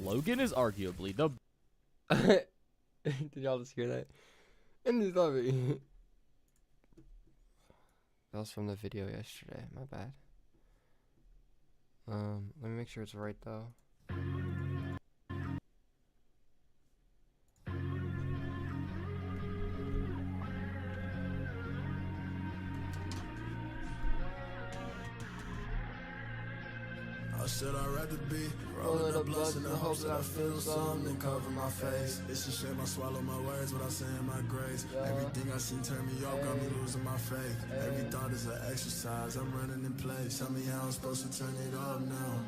Logan is arguably the. Did y'all just hear that? And it's not me. That was from the video yesterday. My bad. Let me make sure it's right though. Or should I rather be rolling the blunts in the hopes that I feel something cover my face? It's a shame I swallow my words without saying my grace. Everything I see turn me off, got me losing my faith. Every thought is an exercise, I'm running in place. Tell me how I'm supposed to turn it off now.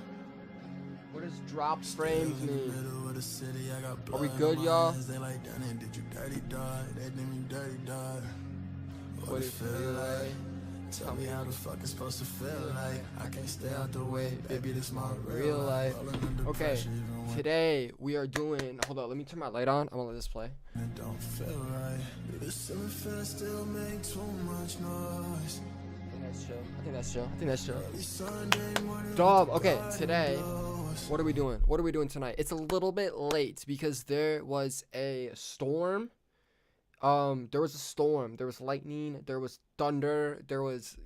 What does drop frames mean? Middle of the city, I got Are we blood good, on my y'all? hands. They like, Danny, did you dirty dog? They did me dirty dog. What it feel like? Tell me how the fuck it's supposed to feel like. I can't stay out the way, baby, this my Real life. Okay, today we are doing. Hold on, let me turn my light on. I'm gonna let this play. It don't feel right. The ceiling fan still make too much noise. I think that's chill. I think that's chill. I think that's chill. Early Sunday morning, Dog, okay, today, what are we doing? What are we doing tonight? It's a little bit late because there was a storm. There was a storm. There was lightning. There was thunder. There was,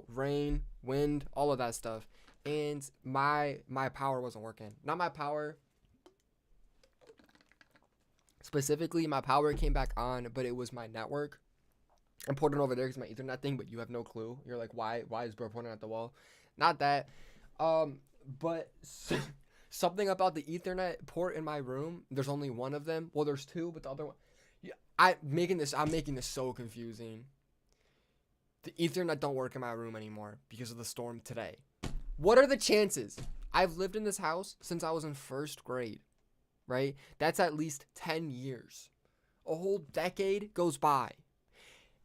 rain, wind, all of that stuff. And my power wasn't working. Not my power. Specifically, my power came back on, but it was my network. I'm pointing over there because my Ethernet thing, but you have no clue. You're like, why is bro pointing at the wall? Not that. But something about the Ethernet port in my room. There's only one of them. Well, there's two, but the other one. Yeah, I'm making this so confusing. The Ethernet don't work in my room anymore because of the storm today. What are the chances? I've lived in this house since I was in first grade, right? That's at least 10 years. A whole decade goes by.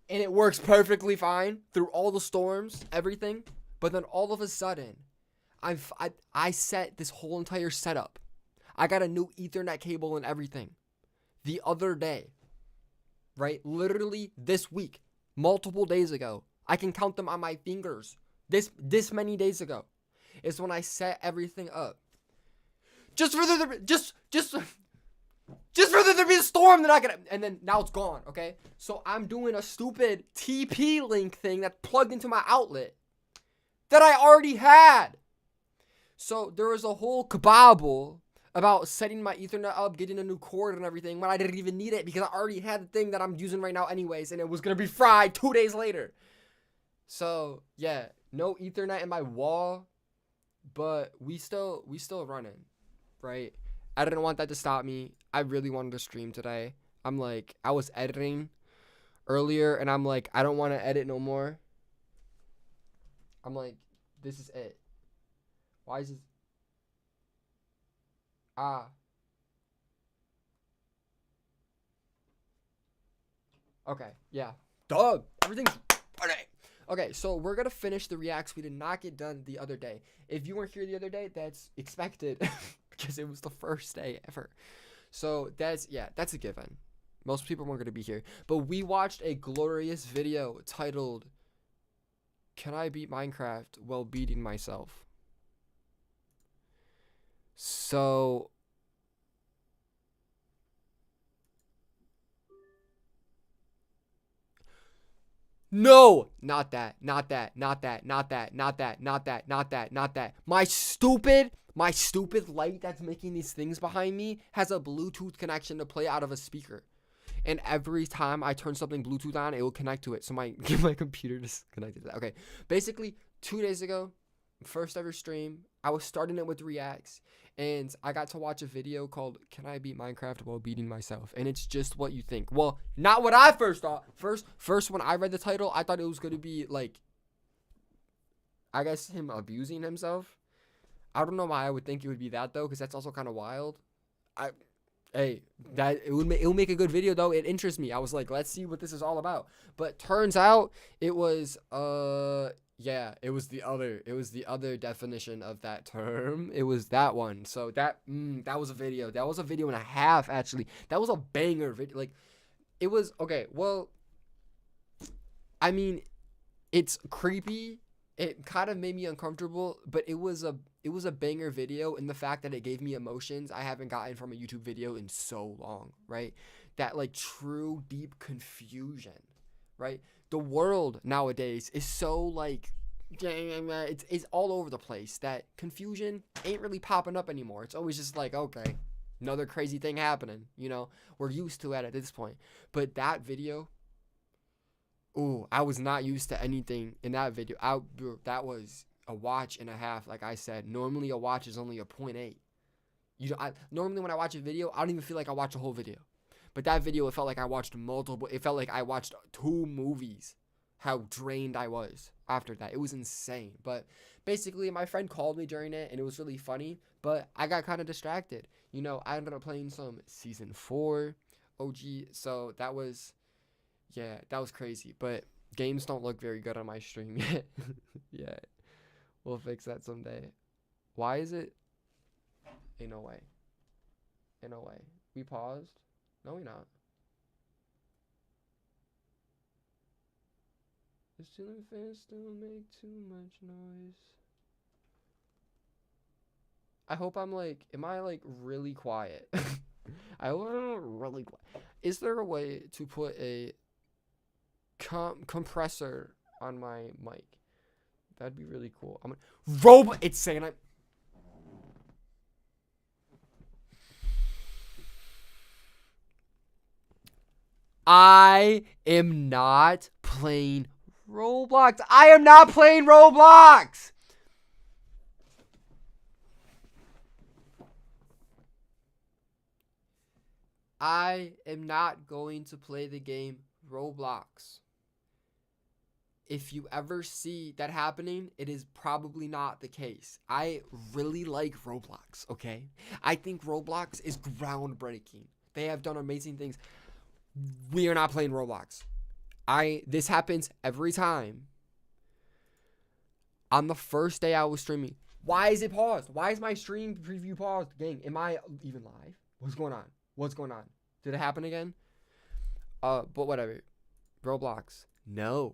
And it works perfectly fine through all the storms, everything. But then all of a sudden, I set this whole entire setup. I got a new Ethernet cable and everything the other day. Right? Literally this week, multiple days ago. I can count them on my fingers. This many days ago is when I set everything up. Just for there to be a storm, and then now it's gone, okay? So I'm doing a stupid TP-Link thing that plugged into my outlet that I already had. So there was a whole kabobble about setting my Ethernet up, getting a new cord and everything when I didn't even need it because I already had the thing that I'm using right now anyways, and it was gonna be fried 2 days later. So yeah, no Ethernet in my wall, but we still running, right? I didn't want that to stop me. I really wanted to stream today. I was editing earlier, and I'm like, I don't want to edit no more. I'm like, this is it. Why is this? Okay, yeah. Dog. Everything's okay. Okay, so we're gonna finish the reacts we did not get done the other day. If you weren't here the other day, that's expected because it was the first day ever. So that's a given. Most people weren't gonna be here. But we watched a glorious video titled "Can I Beat Minecraft While Beating Myself?" So no, not that. My stupid light that's making these things behind me has a Bluetooth connection to play out of a speaker. And every time I turn something Bluetooth on, it will connect to it. So my computer just connected to that. Okay. Basically, 2 days ago, first ever stream, I was starting it with reacts. And I got to watch a video called "Can I Beat Minecraft While Beating Myself?" And it's just what you think. Well, not what I first thought. First when I read the title, I thought it was going to be like, I guess him abusing himself. I don't know why I would think it would be that though, because that's also kind of wild. It will make a good video though. It interests me. I was like, let's see what this is all about. But turns out it was yeah, it was the other definition of that term. It was that one. So that was a video. That was a video and a half actually. That was a banger video. Like, it was okay. Well, I mean, it's creepy it kind of made me uncomfortable, but it was a banger video, and the fact that it gave me emotions I haven't gotten from a YouTube video in so long, right? That like true deep confusion, right? The world nowadays is so like it's all over the place that confusion ain't really popping up anymore. It's always just like, okay, another crazy thing happening, you know? We're used to it at this point. But that video, ooh, I was not used to anything in that video. That was a watch and a half, like I said. Normally a watch is only a 0.8. Normally when I watch a video, I don't even feel like I watch a whole video. But that video, it felt like I watched multiple. It felt like I watched 2 movies. How drained I was after that. It was insane. But basically, my friend called me during it, and it was really funny. But I got kind of distracted. You know, I ended up playing some Season 4 OG. So that was, yeah, that was crazy. But games don't look very good on my stream yet. Yeah, we'll fix that someday. Why is it? Ain't no way. Ain't no way. We paused? No, we not. The ceiling fans don't make too much noise. I hope I'm like, am I like really quiet? I hope I'm really quiet. Is there a way to put a compressor on my mic? That'd be really cool. It's saying I am not playing Roblox. I am not playing Roblox. I am not going to play the game Roblox. If you ever see that happening, it is probably not the case. I really like Roblox, okay? I think Roblox is groundbreaking. They have done amazing things. We are not playing Roblox. This happens every time. On the first day I was streaming. Why is it paused? Why is my stream preview paused? Gang, am I even live? What's going on? What's going on? Did it happen again? But whatever. Roblox. No.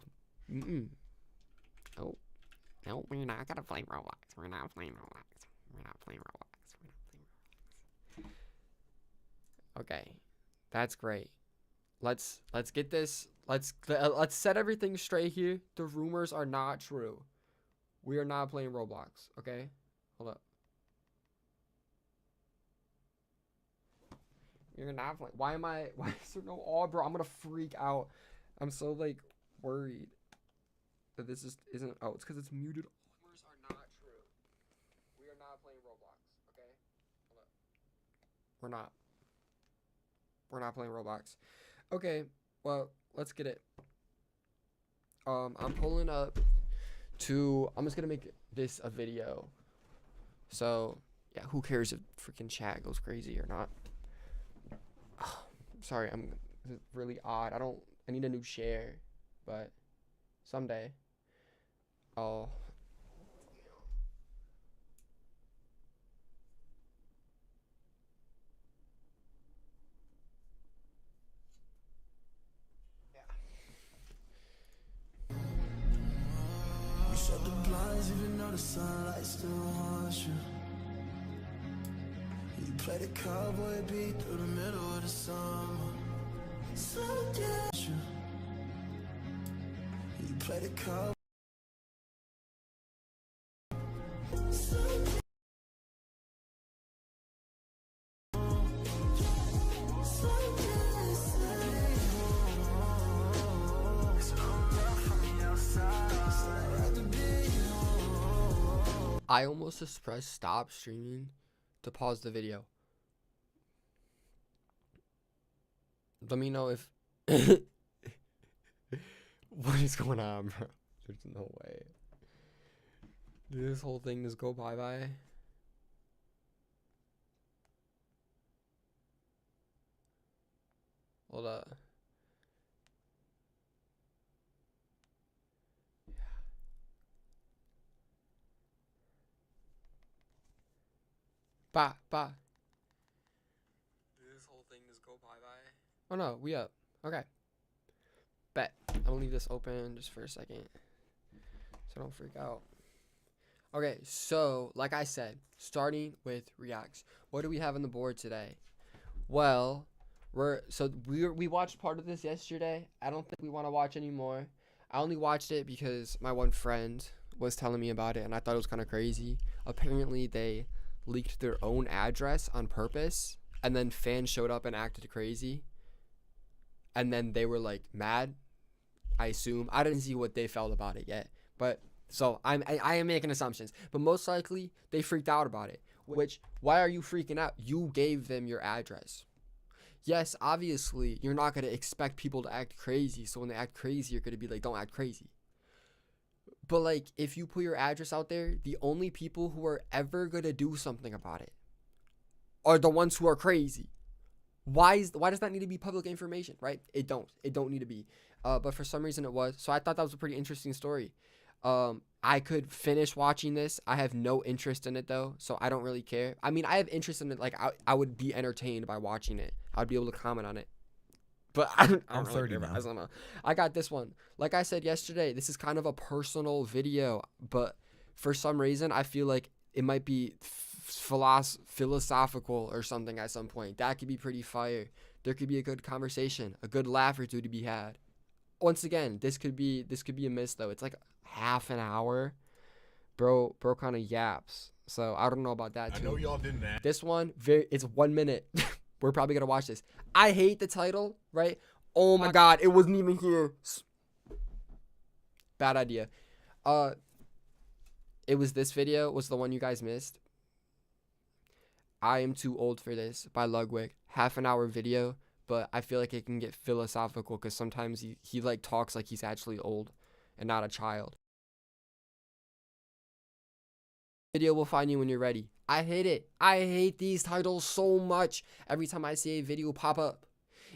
Oh. No, we're not gonna play Roblox. We're not playing Roblox. We're not playing Roblox. We're not playing Roblox. Okay. That's great. Let's get this. Let's set everything straight here. The rumors are not true. We are not playing Roblox, okay? Hold up. You're not playing. Why is there no all, bro? I'm gonna freak out. I'm so like worried that this isn't. Oh, it's because it's muted. Rumors are not true. We are not playing Roblox, okay? Hold up. We're not playing Roblox. Okay, well, let's get it. I'm pulling up to. I'm just gonna make this a video. So yeah, who cares if freaking chat goes crazy or not? Sorry, I'm really odd. I need a new share, but someday I'll. You shut the blinds even though the sunlight still haunts you. You play the cowboy beat through the middle of the summer. So you play the cowboy. I almost just pressed stop streaming to pause the video. Let me know if what is going on, bro. There's no way. Did this whole thing just go bye-bye? Hold up. Bye. Did this whole thing just go bye-bye? Oh no, we up. Okay. Bet. I'm gonna leave this open just for a second. so don't freak out. Okay, so like I said, starting with reacts. What do we have on the board today? Well, we watched part of this yesterday. I don't think we want to watch anymore. I only watched it because my one friend was telling me about it, and I thought it was kind of crazy. Apparently, they leaked their own address on purpose, and then fans showed up and acted crazy, and then they were like mad. I assume. I didn't see what they felt about it yet, but so I am making assumptions, but most likely they freaked out about it. Which, why are you freaking out? You gave them your address. Yes, obviously, you're not going to expect people to act crazy. So when they act crazy, you're going to be like, don't act crazy. But like, if you put your address out there, the only people who are ever going to do something about it are the ones who are crazy. Why does that need to be public information, right? It don't need to be. But for some reason it was. So I thought that was a pretty interesting story. I could finish watching this. I have no interest in it though, so I don't really care. I mean, I have interest in it. Like I would be entertained by watching it. I'd be able to comment on it. But I'm really 30 now. I don't know. I got this one. Like I said yesterday, this is kind of a personal video, but for some reason, I feel like it might be philosophical or something at some point. That could be pretty fire. There could be a good conversation, a good laugh or two to be had. Once again, this could be a miss though. It's like half an hour. Bro kind of yaps. So I don't know about that too. I know y'all didn't ask. This one, it's 1 minute. We're probably gonna watch this. I hate the title, right? Oh my god, it wasn't even here. Bad idea. It was this video was the one you guys missed. I Am Too Old for This by Ludwig. Half an hour video, but I feel like it can get philosophical because sometimes he like talks like he's actually old and not a child. Video will find you when you're ready. I hate it. I hate these titles so much. Every time I see a video pop up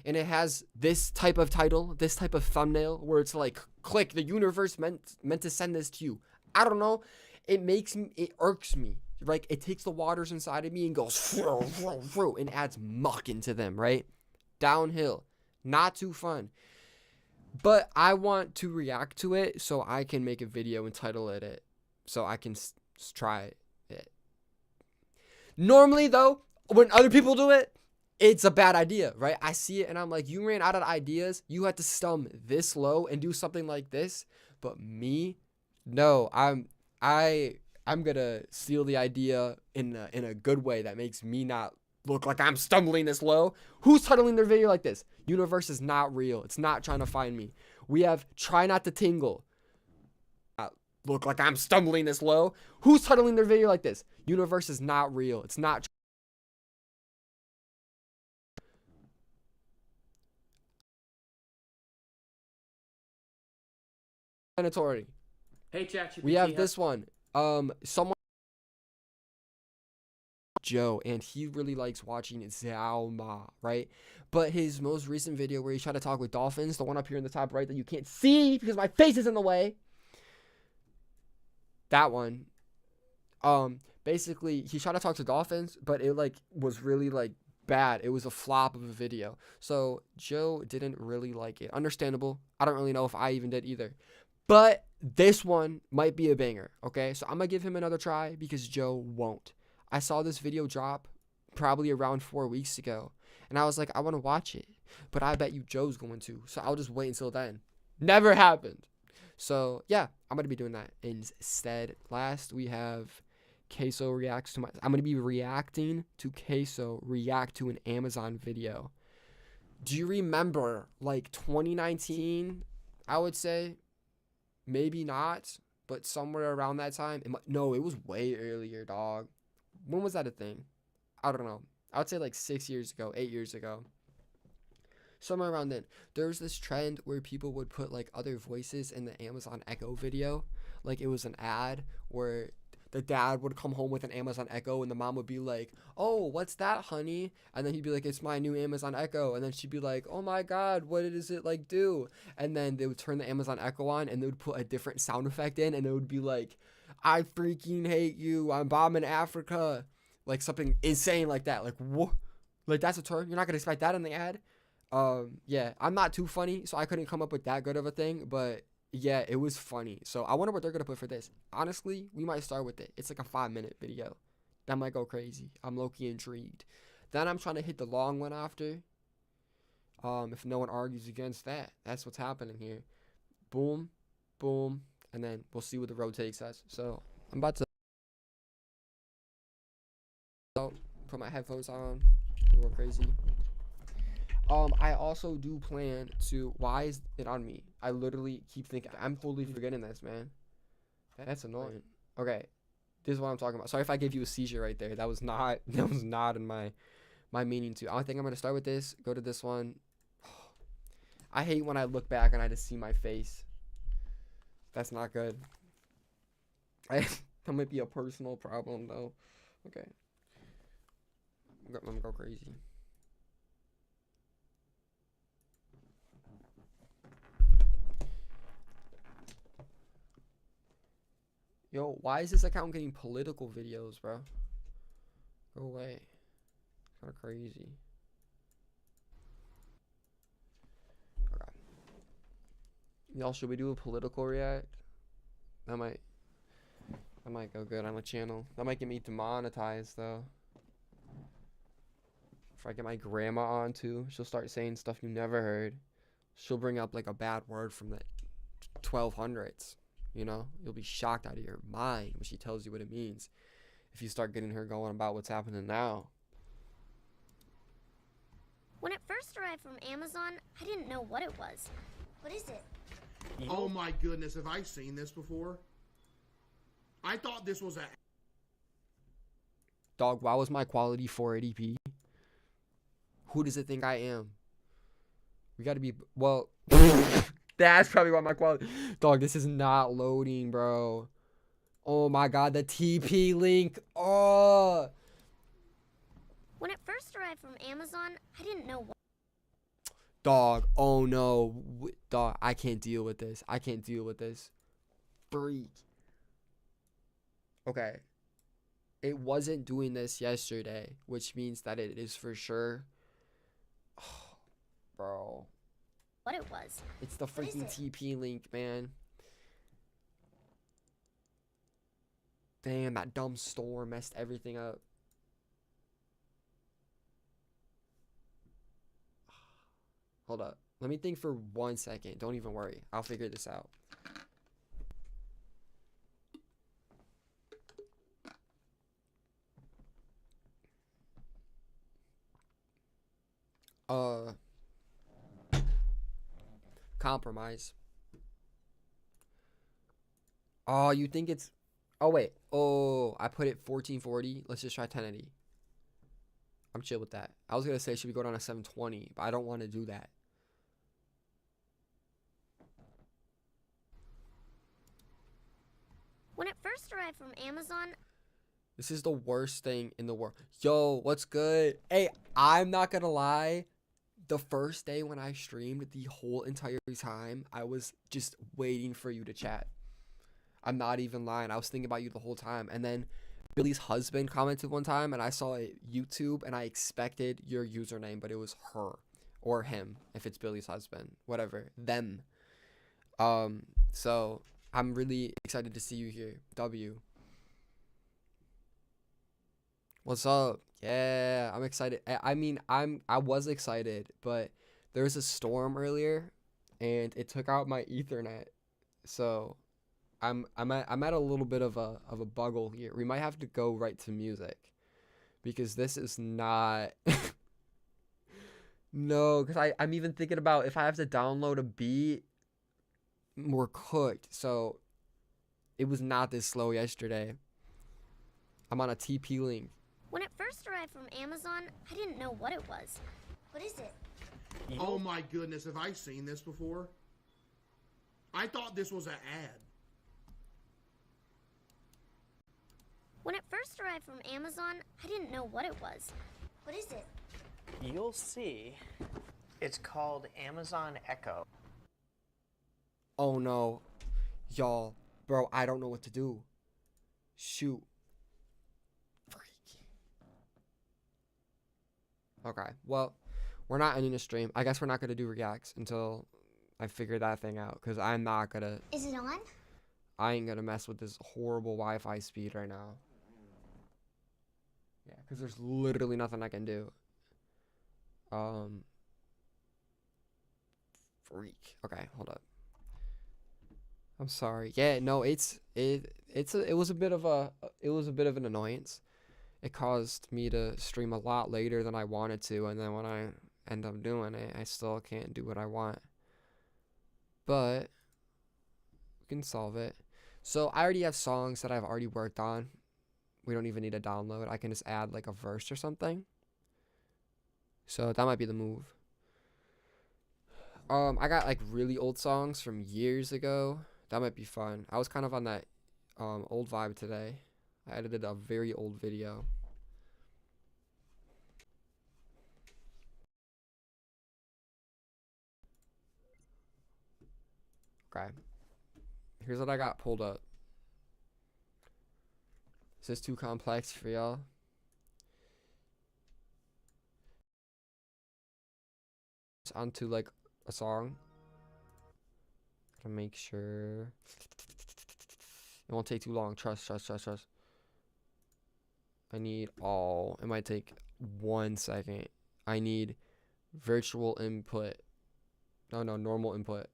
and it has this type of title, this type of thumbnail where it's like, click, the universe meant to send this to you. I don't know. It irks me. Like, it takes the waters inside of me and goes and adds muck into them, right? Downhill. Not too fun. But I want to react to it so I can make a video and title it so I can try it. Normally, though, when other people do it, it's a bad idea, right? I see it and I'm like, you ran out of ideas. You had to stum this low and do something like this. But me, no, I'm gonna steal the idea in a good way that makes me not look like I'm stumbling this low. Who's titling their video like this? Universe is not real. It's not trying to find me. We have Try Not to Tingle. Look like I'm stumbling this low. Who's titling their video like this? Universe is not real. It's not. Mandatory. Hey, ChatGPT. We have this one. Someone Joe, and he really likes watching Xiaoma, right? But his most recent video where he tried to talk with dolphins, the one up here in the top right that you can't see because my face is in the way. That one. Basically he tried to talk to dolphins, but it like was really like bad. It was a flop of a video. So Joe didn't really like it. Understandable. I don't really know if I even did either. But this one might be a banger, okay? So I'm going to give him another try because Joe won't. I saw this video drop probably around 4 weeks ago, and I was like, I want to watch it, but I bet you Joe's going to, so I'll just wait until then. Never happened. So, yeah, I'm going to be doing that instead. Last, we have Queso reacts to I'm going to be reacting to Queso react to an Amazon video. Do you remember, like, 2019, I would say? Maybe not, but somewhere around that time. No, it was way earlier, dog. When was that a thing? I don't know. I would say like 6 years ago, 8 years ago. Somewhere around then. There was this trend where people would put like other voices in the Amazon Echo video. Like it was an ad where the dad would come home with an Amazon Echo and the mom would be like, oh, what's that, honey? And then he'd be like, it's my new Amazon Echo. And then she'd be like, oh my God, what does it like do? And then they would turn the Amazon Echo on and they would put a different sound effect in and it would be like, I freaking hate you. I'm bombing Africa. Like something insane like that. Like, what? Like that's a term. You're not going to expect that in the ad. Yeah, I'm not too funny, so I couldn't come up with that good of a thing. But Yeah, it was funny. So I wonder what they're gonna put for this. Honestly, we might start with it. It's like a 5-minute video. That might go crazy. I'm low-key intrigued. Then I'm trying to hit the long one after. If no one argues against that, that's what's happening here. Boom, boom, and then we'll see what the road takes us. So I'm about to put my headphones on. Go crazy. I also do plan to. Why is it on me? I literally keep thinking. I'm fully forgetting this, man. That's annoying. Okay, this is what I'm talking about. Sorry if I gave you a seizure right there. That was not. That was not in my meaning to. I think I'm gonna start with this. Go to this one. I hate when I look back and I just see my face. That's not good. That might be a personal problem though. Okay. I'm gonna go crazy. Yo, why is this account getting political videos, bro? Go away. It's kind of crazy. Okay. Y'all, should we do a political react? That might go good on the channel. That might get me demonetized though. If I get my grandma on too, she'll start saying stuff you never heard. She'll bring up like a bad word from the 1200s. You know, you'll be shocked out of your mind when she tells you what it means. If you start getting her going about what's happening now. When it first arrived from Amazon, I didn't know what it was. What is it? Oh my goodness, have I seen this before? I thought this was a... Dog, why was my quality 480p? Who does it think I am? We gotta be... Well... That's probably why my quality... Dog, this is not loading, bro. Oh my god, the TP link. Oh! When it first arrived from Amazon, I didn't know what... Dog, oh no. Dog, I can't deal with this. I can't deal with this. Freak. Okay. It wasn't doing this yesterday, which means that it is for sure. Oh, bro. What it was. It's the freaking TP link, man. Damn, that dumb store messed everything up. Hold up. Let me think for 1 second. Don't even worry. I'll figure this out. Compromise. Oh, you think it's... Oh, wait. Oh, I put it 1440. Let's just try 1080. I'm chill with that. I was going to say, should we go down to 720? But I don't want to do that. When it first arrived from Amazon... This is the worst thing in the world. Yo, what's good? Hey, I'm not going to lie. The first day when I streamed, the whole entire time, I was just waiting for you to chat. I'm not even lying. I was thinking about you the whole time. And then Billy's husband commented one time, and I saw it YouTube, and I expected your username, but it was her or him, if it's Billy's husband. Whatever. Them. So I'm really excited to see you here. W. What's up? Yeah, I'm excited. I mean, I was excited, but there was a storm earlier, and it took out my Ethernet. So, I'm at a little bit of a buggle here. We might have to go right to music, because this is not. No, because I'm even thinking about if I have to download a beat, we're cooked. So, it was not this slow yesterday. I'm on a TP link. When it first arrived from Amazon, I didn't know what it was. What is it? Oh my goodness, have I seen this before? I thought this was an ad. When it first arrived from Amazon, I didn't know what it was. What is it? You'll see. It's called Amazon Echo. Oh no. Y'all. Bro, I don't know what to do. Shoot. Okay, well, we're not ending the stream. I guess we're not going to do reacts until I figured that thing out, because I'm not gonna, Is it on? I ain't gonna mess with this horrible Wi-Fi speed right now. Yeah, because there's literally nothing I can do. Freak. Okay, hold up. I'm sorry. Yeah, no, it was a bit of an annoyance. It caused me to stream a lot later than I wanted to, and then when I end up doing it, I still can't do what I want. But we can solve it. So I already have songs that I've already worked on. We don't even need a download. I can just add like a verse or something. So that might be the move. I got like really old songs from years ago. That might be fun. I was kind of on that old vibe today. I edited a very old video. Okay. Here's what I got pulled up. Is this too complex for y'all? It's onto like a song. Gotta make sure it won't take too long. Trust. I need all. It might take 1 second. I need virtual input. No, normal input.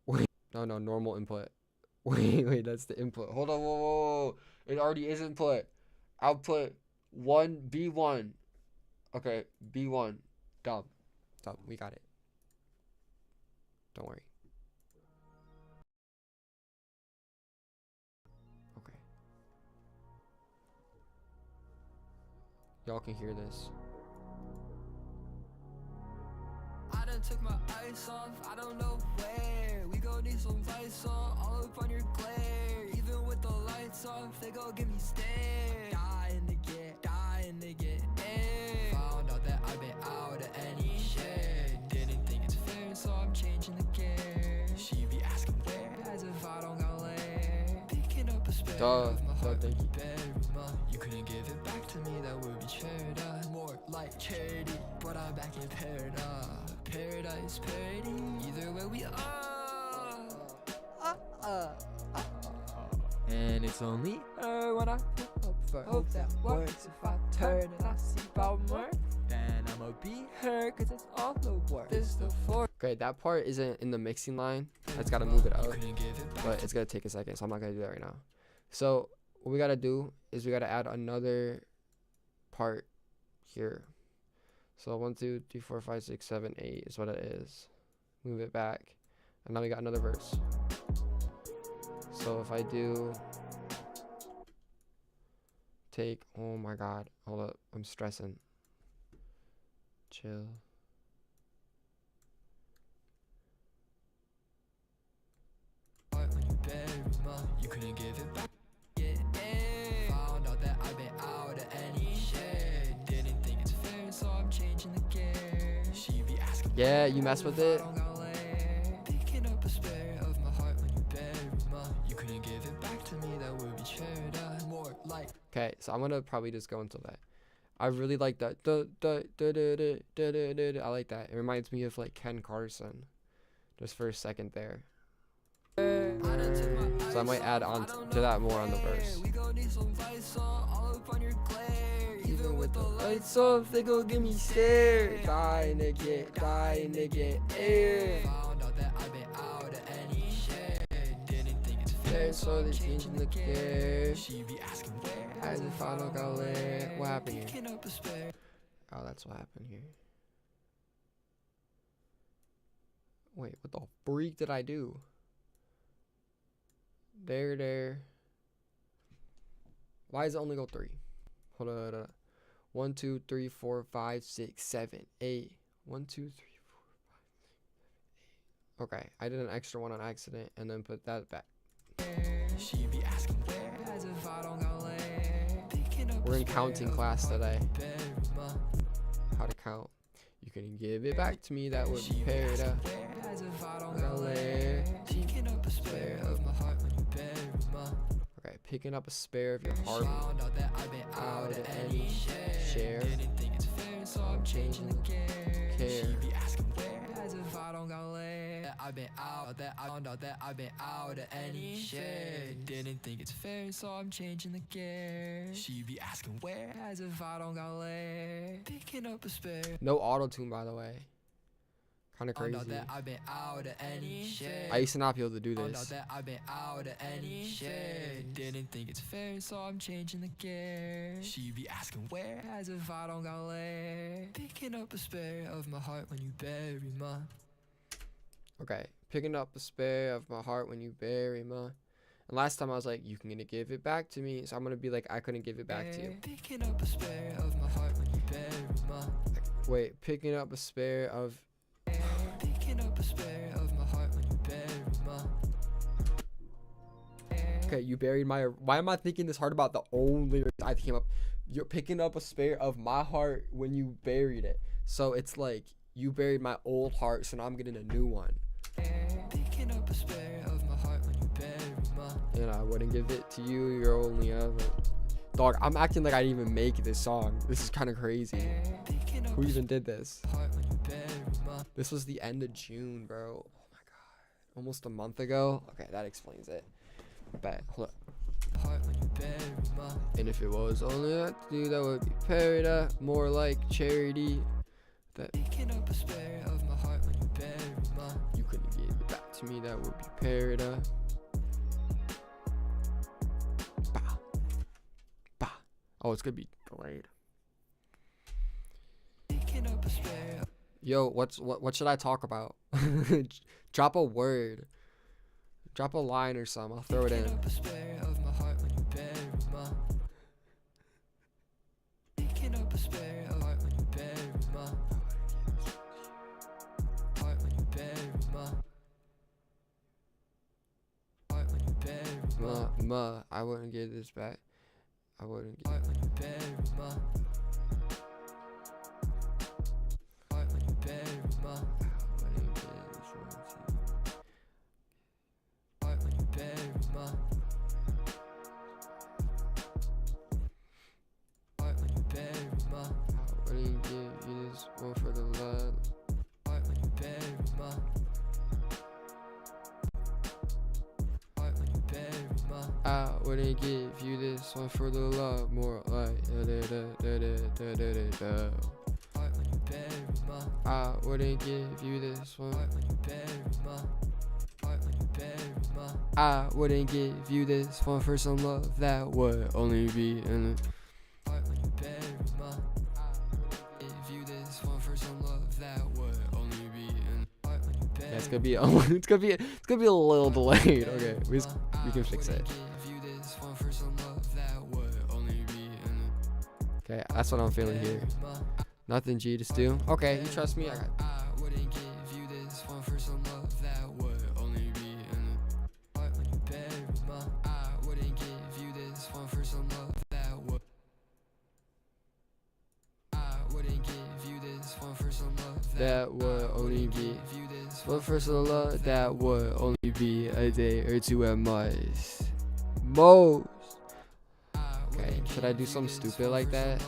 Wait, no, normal input. Wait, that's the input. Hold on, whoa. It already is input. Output 1B1. Okay, B1. Dumb. We got it. Don't worry. Okay. Y'all can hear this. I done took my ice off, I don't know where. We gon' need some lights on, all up on your glare. Even with the lights off, they gon' give me stare. Dying to get air. Found out that I've been out of any share. Didn't think it's fair, so I'm changing the gear. She be asking where, as if I don't got lair. Picking up a spare of my heart when you buried my. You couldn't give it back to me, that would be charity. More like charity, but I'm back in paradise. Paradise, parody, either way we are. And it's only her when I pick up for. Hope that works. If I turn and I see about more, then I'ma be her, cause it's all the work. This the fourth. Okay, that part isn't in the mixing line. I just gotta move it up. But it's gonna take a second, so I'm not gonna do that right now. So what we gotta do is we gotta add another part here. So 1, 2, 3, 4, 5, 6, 7, 8 is what it is. Move it back. And now we got another verse. So if I do take, oh my god, hold up, I'm stressing. Chill. When you buried my, you couldn't give it back. Found out that I've been out of any share. Didn't think it's fair, so I'm changing the gear. She be asking, yeah, you mess with it. Picking up a spare of my heart when you buried my. You couldn't give it back to me, that would be charity. More like. Okay, so I'm gonna probably just go into that. I really like that. I like that. It reminds me of like Ken Carson. Just for a second there. So I might add on to that more on the verse. Even with the lights off, they gon' give me stare. Dying to get air. Found out that I've been out of any share. Didn't think it's fair, So they changing the care. she be asking where. As if I don't got lit. What happened here? Picking up a spare. Oh, that's what happened here. Wait, what the freak did I do? There. Why does it only go 3? Hold on. 1, 2, 3, 4, 5, 6, 7, 8. 1, 2, 3, 4, 5, 6, 7, 8. Okay, I did an extra one on accident and then put that back. She be asking where, as if I don't got lair. Picking up We're in a spare counting of class my heart today. when you buried my. How to count. You can give it back to me, that would be paid up. As if I don't got lair. Picking up a spare of my heart when you buried my. Okay, picking up a spare of your heart. Found out that I've been out of any share. Didn't think it's fair, so I'm changing the gear. She be asking where, as if I don't got lair. that I've been out, that I found out that I've been out of any shit. Didn't think it's fair, so I'm changing the gear. She be asking where, as if I don't got leg. Picking up a spare. No auto tune, by the way. Kind of Found crazy. out that I've been out of any shit. I used to not be able to do Found out this. that I've been out of any shit. Didn't think it's fair, so I'm changing the gear. She be asking where, as if I don't got leg. Picking up a spare of my heart when you bury my. Okay, picking up a spare of my heart when you bury my. And last time I was like, you can gonna give it back to me. So I'm gonna be like, I couldn't give it back to you. Picking up a spare of my heart when you bury my. Wait, picking up a spare of. Picking up a spare of my heart when you bury my. Okay, you buried my. Why am I thinking this hard about the only lyrics I came up? You're picking up a spare of my heart when you buried it. So it's like you buried my old heart, so now I'm getting a new one. Picking up a spare of my heart when you bury my. And I wouldn't give it to you. You're only ever. Dog, I'm acting like I didn't even make this song. This is kind of crazy. Who even did this? Heart when you bury my. This was the end of June, bro. Oh my god. Almost a month ago. Okay, that explains it. Bet. Hold up. Heart when you bury my. And if it was only that to do, that would be parody, more like charity. That Picking up a spare of my heart when you bury my. you couldn't give it back to me, that would be parody. Bah. Bah. Oh, it's gonna be delayed. Picking up a spare. Yo, what should I talk about? Drop a word. Drop a line or something. I'll throw it Picking in. up a spare of my heart when you bury my. Picking up a spare of heart when you bury my. Heart when you bury my. Heart when you bury my. I wouldn't give this back. I wouldn't give. Heart when you bury my. Heart when you bury my. I wouldn't give this one to you. Heart when you bury my. Heart when you bury my. I wouldn't give you this one for the love. Heart when you bury my. Heart when you bury my. I wouldn't give you this one for the love, more like da da da da da da da da. Heart when you bury my. I wouldn't give you this one. Heart when you bury my. Heart when you bury my. I wouldn't give you this one for some love that would only be in. Heart when you bury my. Give you this one for some love that would only be in. Heart when you bury. Yeah, it's gonna be it's gonna be a little delayed. Okay, we can fix it. Give you this one for some love that would only be in. Okay, that's what I'm feeling here. Nothing G, just do. Okay, you trust me? I got. I wouldn't give you this one for some love that would only be in. Heart when you bury my. I wouldn't give you this one for some love that would. I wouldn't give you this one for some love That would only be. give you this But for some love, that would only be a day or two at most. Most. Okay, should I do something stupid like that?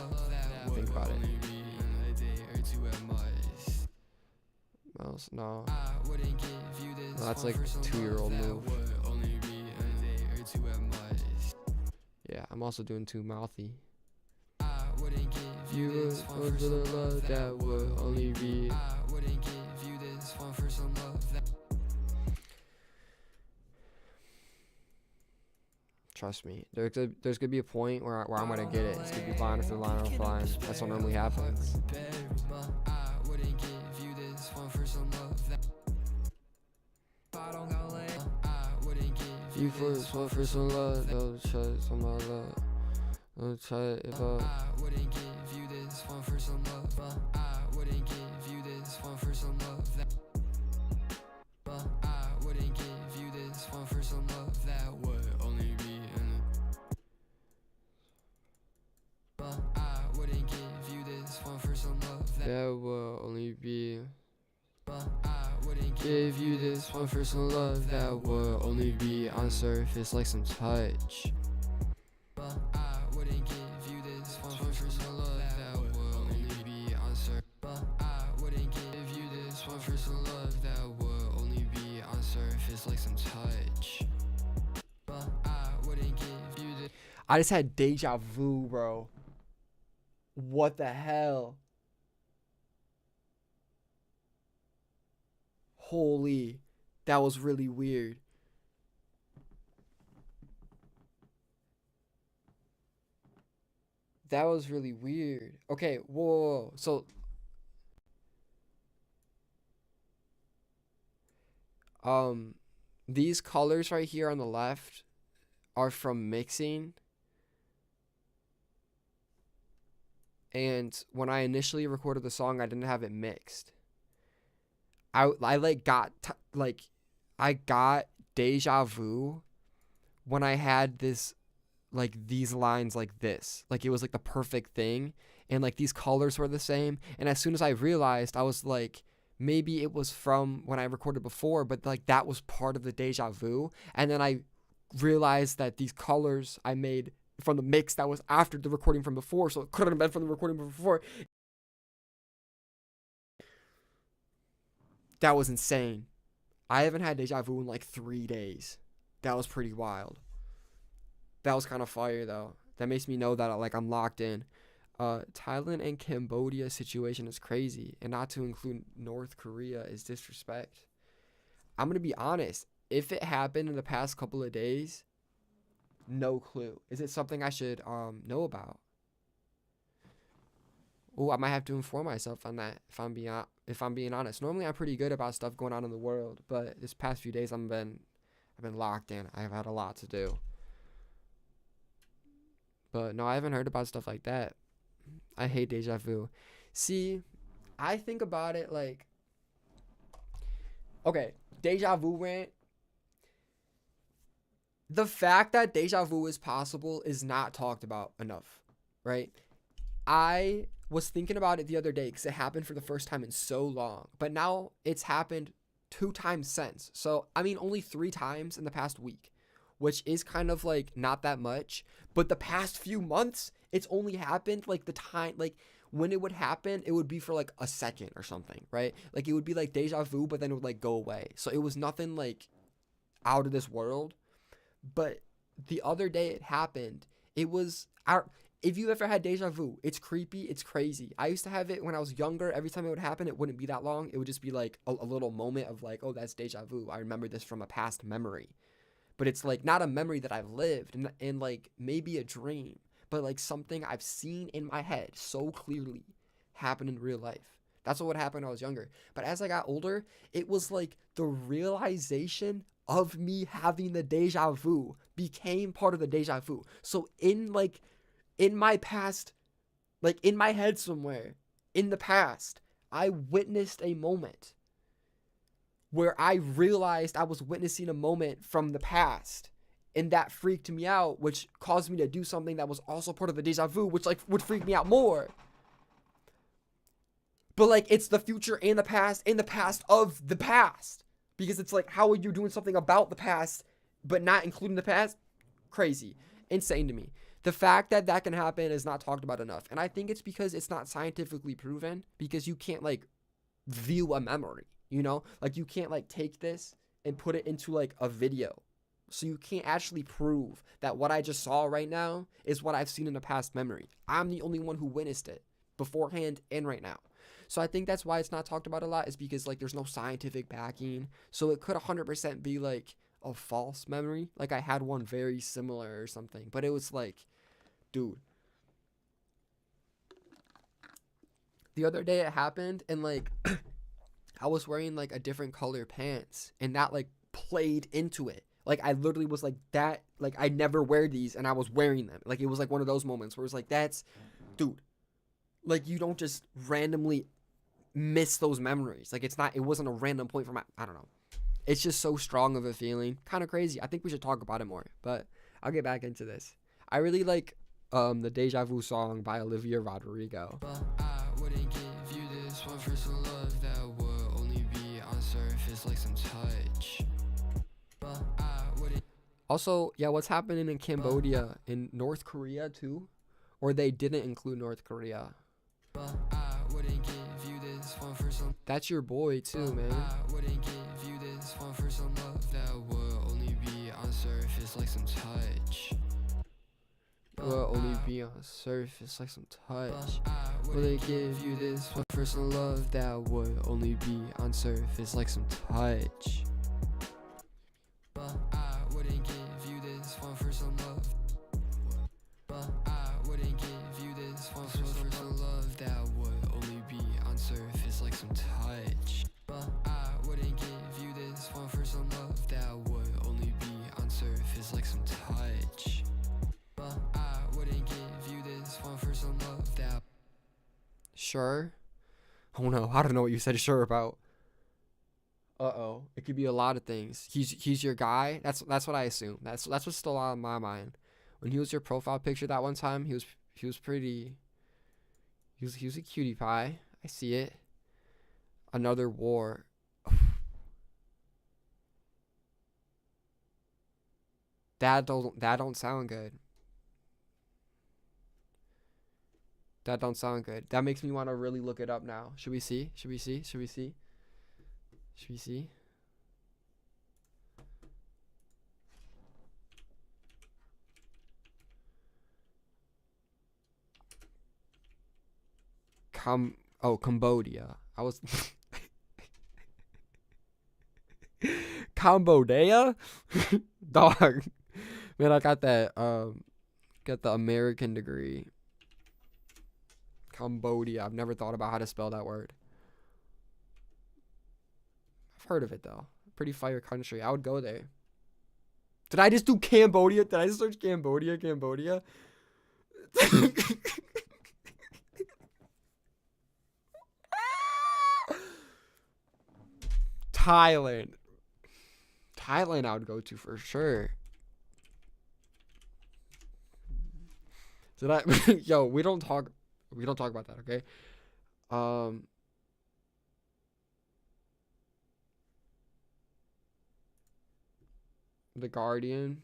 Think about it. Most, no. No, that's like a 2-year-old move. Yeah, I'm also doing too mouthy. You would for the love that would only be. Trust me, there's gonna be a point where I'm gonna get it. It's gonna be line after line after line. That's what normally happens. You first want for some love, don't trust on my love. Don't try it if I wouldn't give you this one for some love. I wouldn't give you this one for some love. I wouldn't give you this one for some love that would only be in. I wouldn't give you this one for some love that will only be. I wouldn't Give you this one for some love that will only be on surface like some touch. I wouldn't give you this one for some love that would only be on surface. I wouldn't give you this one for some love that would only be surface like some touch. But I wouldn't give you the. I just had deja vu, bro. What the hell? Holy, that was really weird. That was really weird. Okay, whoa. So, these colors right here on the left are from mixing. And when I initially recorded the song, I didn't have it mixed. I like I got deja vu when I had this, like, these lines like this. Like, it was like the perfect thing. And like these colors were the same. And as soon as I realized, I was like, maybe it was from when I recorded before, but like that was part of the deja vu. And then I realized that these colors I made from the mix that was after the recording from before, so it couldn't have been from the recording from before. That was insane. I haven't had deja vu in like 3 days. That was pretty wild. That was kind of fire though. That makes me know that like I'm locked in. Thailand and Cambodia situation is crazy, and not to include North Korea is disrespect. I'm gonna be honest. If it happened in the past couple of days, no clue. Is it something I should know about? Oh, I might have to inform myself on that if I'm being honest. Normally I'm pretty good about stuff going on in the world, but this past few days I've been locked in. I've had a lot to do. But no, I haven't heard about stuff like that. I hate deja vu. See, I think about it like, okay, deja vu rant. The fact that deja vu is possible is not talked about enough, right? I was thinking about it the other day because it happened for the first time in so long. But now it's happened 2 times since. So, I mean, only 3 times in the past week, which is kind of like not that much. But the past few months, it's only happened like the time, like when it would happen, it would be for like a second or something, right? Like it would be like deja vu, but then it would like go away. So it was nothing like out of this world. But the other day it happened, it was our, if you ever had deja vu, it's creepy, it's crazy. I used to have it when I was younger. Every time it would happen, it wouldn't be that long. It would just be like a little moment of like, oh, that's deja vu. I remember this from a past memory. But it's like not a memory that I've lived, and like maybe a dream, but like something I've seen in my head so clearly happen in real life. That's what would happen when I was younger. But as I got older, it was like the realization of me having the deja vu became part of the deja vu. So in my past, like in my head somewhere in the past, I witnessed a moment where I realized I was witnessing a moment from the past, and that freaked me out, which caused me to do something that was also part of the deja vu, which like would freak me out more. But like it's the future and the past of the past. Because it's like, how are you doing something about the past, but not including the past? Crazy. Insane to me. The fact that that can happen is not talked about enough. And I think it's because it's not scientifically proven, because you can't like view a memory, you know? Like you can't like take this and put it into like a video. So you can't actually prove that what I just saw right now is what I've seen in a past memory. I'm the only one who witnessed it beforehand and right now. So I think that's why it's not talked about a lot, is because like there's no scientific backing. So it could 100% be like a false memory. Like I had one very similar or something, but it was like, dude, the other day it happened, and like I was wearing like a different color pants, and that like played into it. Like I literally was like that, like I never wear these, and I was wearing them. Like it was like one of those moments where it's like, that's, dude, like you don't just randomly miss those memories. Like it wasn't a random point from, I don't know. It's just so strong of a feeling. Kind of crazy. I think we should talk about it more, but I'll get back into this. I really like the Deja Vu song by Olivia Rodrigo. But I wouldn't give you this one for some love that would only be on surface like some touch. But I wouldn't. Also, yeah, what's happening in Cambodia, in North Korea too? Or they didn't include North Korea. But I wouldn't give you this one for some. That's your boy too, man. I wouldn't give you this one for some love that like some touch. Will only be on surface like some touch. Will they give you this one for some love that would only be on surface like some touch? But I wouldn't give you this one for some love. But I wouldn't give you this one for some love that would only be on surface like some touch. But I wouldn't give you this one for some love that would only be on surface like some touch. But I wouldn't give you this one for some love that. Sure? Oh no, I don't know what you said sure about. Uh-oh. It could be a lot of things. He's your guy? That's what I assume. That's what's still on my mind. When he was your profile picture that one time, he was pretty. He was a cutie pie. I see it. Another war. That don't sound good. That don't sound good. That makes me want to really look it up now. Should we see? Should we see? Should we see? Should we see? Cambodia. I was Cambodia? Dog. Man, I got that got the American degree. Cambodia. I've never thought about how to spell that word. I've heard of it though. Pretty fire country. I would go there. Did I just do Cambodia? Did I just search Cambodia? Thailand. Thailand I would go to for sure. Did I yo, we don't talk about that, okay? The Guardian.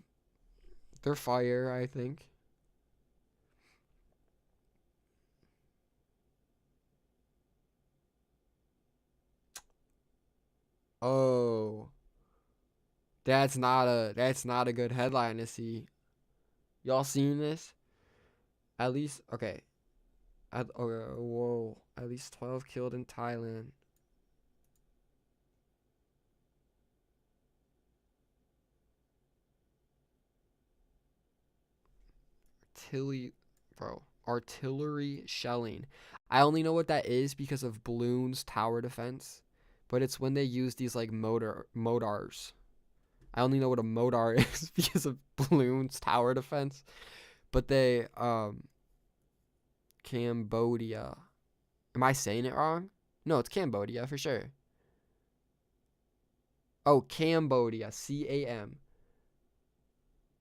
They're fire, I think. Oh. That's not a good headline to see. Y'all seen this? At least okay. Whoa. At least 12 killed in Thailand. Artillery shelling. I only know what that is because of Bloons tower defense, but it's when they use these like motars. I only know what a motar is because of Bloons tower defense, but they Cambodia. Am I saying it wrong? No, it's Cambodia for sure. Oh, Cambodia, CAM.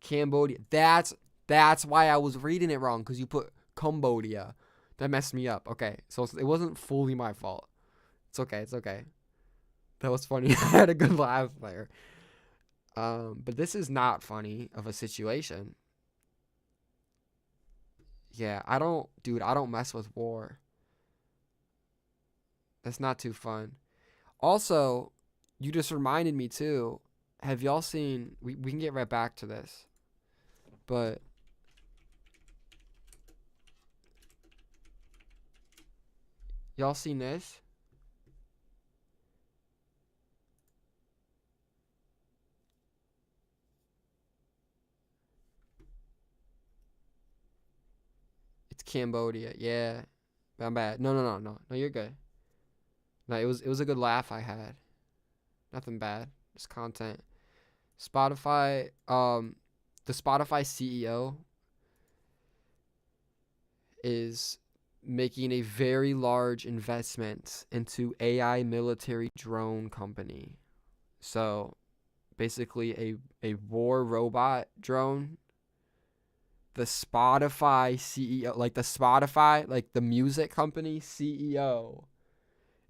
Cambodia. That's why I was reading it wrong, because you put Cambodia. That messed me up. Okay, so it wasn't fully my fault. It's okay. That was funny. I had a good laugh there. But this is not funny of a situation. Yeah, I don't mess with war. That's not too fun. Also, you just reminded me too. Have y'all seen, we can get right back to this, but y'all seen this? It's Cambodia. Yeah. I'm bad. No, you're good. No, it was a good laugh I had. Nothing bad. Just content. Spotify, the Spotify CEO is making a very large investment into AI military drone company. So basically a war robot drone. The Spotify CEO, like the music company CEO,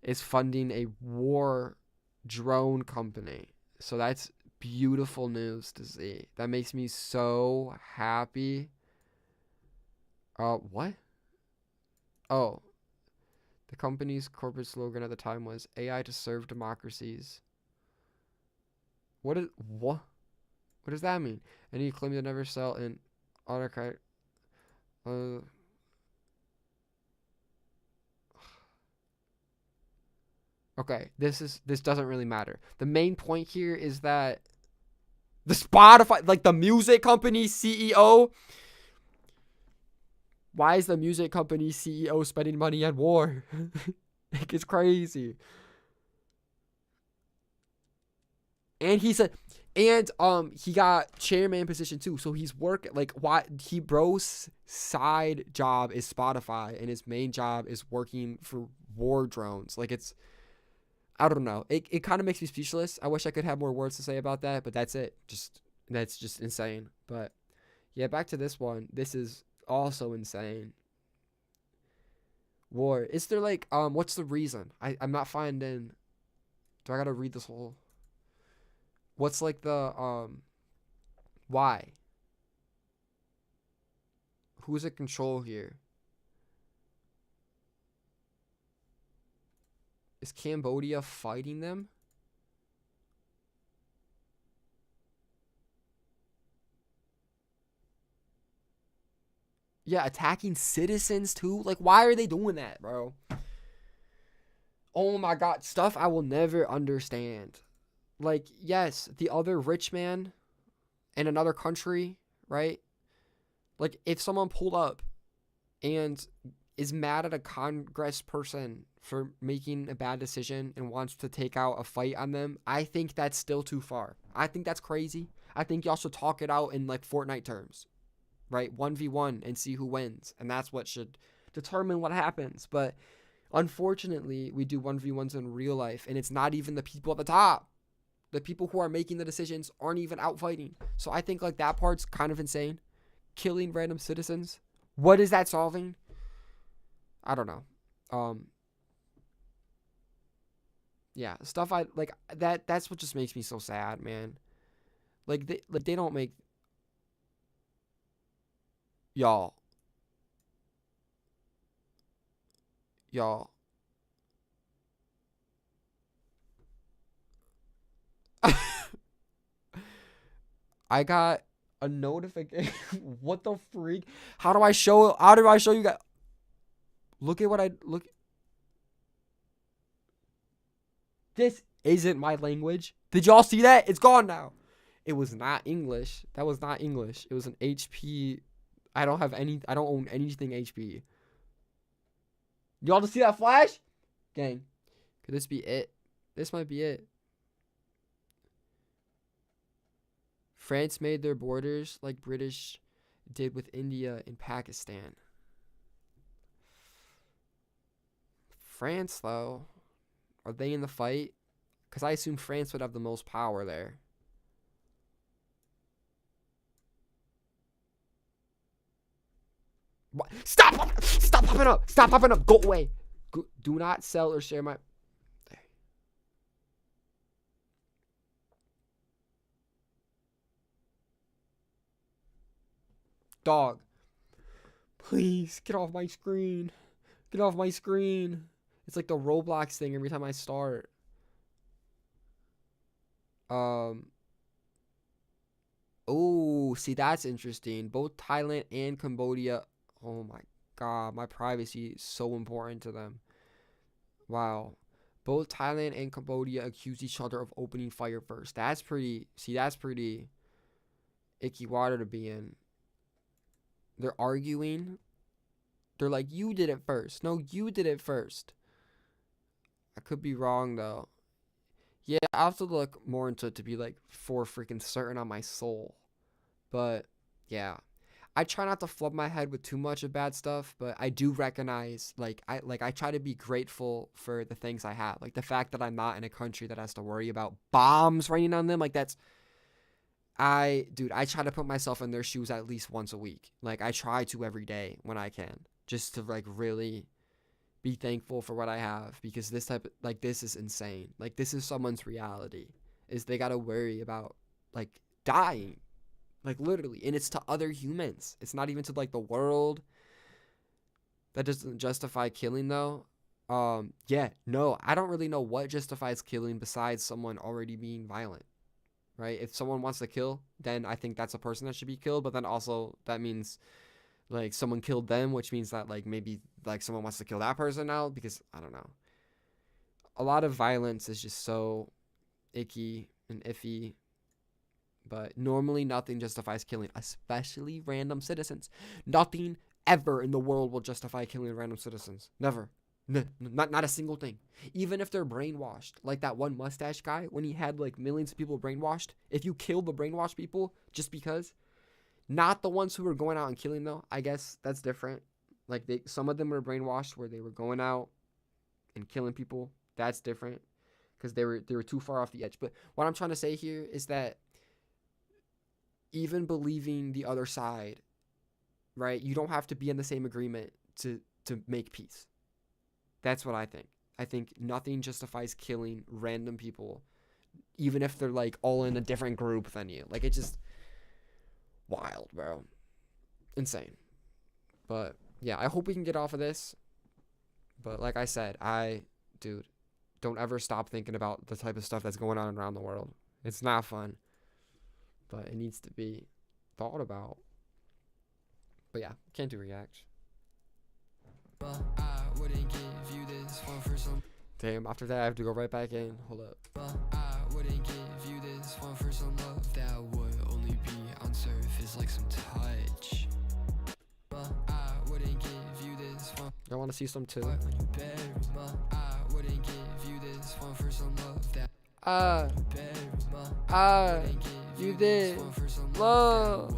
is funding a war drone company. So that's beautiful news to see. That makes me so happy. What? Oh, the company's corporate slogan at the time was AI to serve democracies. What? What does that mean? Any claim to never sell an autocrat. Okay, this doesn't really matter. The main point here is that the Spotify, like the music company CEO. Why is the music company CEO spending money on war? Like, it's crazy. And he said, and he got chairman position too. So he's working like bro's side job is Spotify and his main job is working for war drones. Like, it's, I don't know. It kind of makes me speechless. I wish I could have more words to say about that, but that's it. That's just insane. But yeah, back to this one. This is also insane. War. Is there like what's the reason? I'm not finding. Do I gotta read this whole? What's like the why? Who's in control here? Is Cambodia fighting them? Yeah, attacking citizens too? Like, why are they doing that, bro? Oh my god, stuff I will never understand. Like, yes, the other rich man in another country, right? Like, if someone pulled up and is mad at a Congress person for making a bad decision and wants to take out a fight on them, I think that's still too far. I think that's crazy. I think y'all should talk it out in like Fortnite terms, right? 1v1 and see who wins. And that's what should determine what happens. But unfortunately, we do 1v1s in real life and it's not even the people at the top. The people who are making the decisions aren't even out fighting. So I think like that part's kind of insane. Killing random citizens. What is that solving? I don't know. Yeah, stuff I like that's what just makes me so sad, man. Like they don't make y'all. I got a notification. What the freak? How do I show you guys? Look at what I look. This isn't my language. Did y'all see that? It's gone now. It was not English. That was not English. It was an HP. I don't own anything HP. Y'all just see that flash? Gang. Could this be it? This might be it. France made their borders like British did with India and Pakistan. France, though, are they in the fight? Because I assume France would have the most power there. What? Stop popping up! Stop popping up! Go away! Do not sell or share my... Dog. Please, get off my screen. Get off my screen. It's like the Roblox thing every time I start. Oh, see, that's interesting. Both Thailand and Cambodia. Oh my god, my privacy is so important to them. Wow. Both Thailand and Cambodia accuse each other of opening fire first. That's pretty icky water to be in. They're arguing. They're like, you did it first. No, you did it first. I could be wrong, though. Yeah, I have to look more into it to be, like, for freaking certain on my soul. But, yeah. I try not to flub my head with too much of bad stuff, but I do recognize, I try to be grateful for the things I have. Like, the fact that I'm not in a country that has to worry about bombs raining on them. Like, that's... I try to put myself in their shoes at least once a week. Like, I try to every day when I can. Just to, like, really be thankful for what I have. Because this is insane. Like, this is someone's reality. Is they gotta worry about, like, dying. Like, literally. And it's to other humans. It's not even to, like, the world. That doesn't justify killing, though. Yeah, no. I don't really know what justifies killing besides someone already being violent. right? If someone wants to kill, then I think that's a person that should be killed. But then also that means like someone killed them, which means that like maybe like someone wants to kill that person now, because I don't know. A lot of violence is just so icky and iffy. But normally nothing justifies killing, especially random citizens. Nothing ever in the world will justify killing random citizens. Never. Not a single thing. Even if they're brainwashed. Like that one mustache guy, when he had like millions of people brainwashed. If you kill the brainwashed people just because, not the ones who were going out and killing though, I guess that's different. Like some of them were brainwashed where they were going out and killing people. That's different because they were too far off the edge. But what I'm trying to say here is that even believing the other side, right? You don't have to be in the same agreement to make peace. That's what I think. I think nothing justifies killing random people, even if they're like all in a different group than you. Like, it's just wild, bro. Insane. But yeah, I hope we can get off of this. But like I said, dude, don't ever stop thinking about the type of stuff that's going on around the world. It's not fun. But it needs to be thought about. But yeah, can't do react. I wouldn't give you this one for some. Damn, after that I have to go right back in. Hold up. I wouldn't give you this one for some love that would only be on surface like some touch. I wouldn't give you this one. I want to see some too. When you bury me, I wouldn't give you this one for some love that. You did. Love.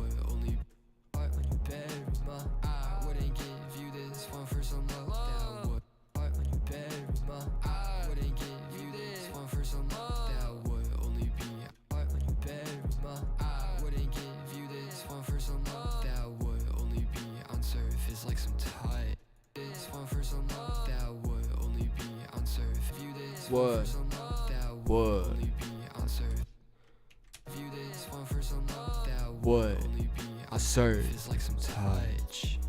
Like some tight. This one for some love that would only be on surface. View this one for some love that would only be on surface. View this one for some love that would only be on surface like some touch.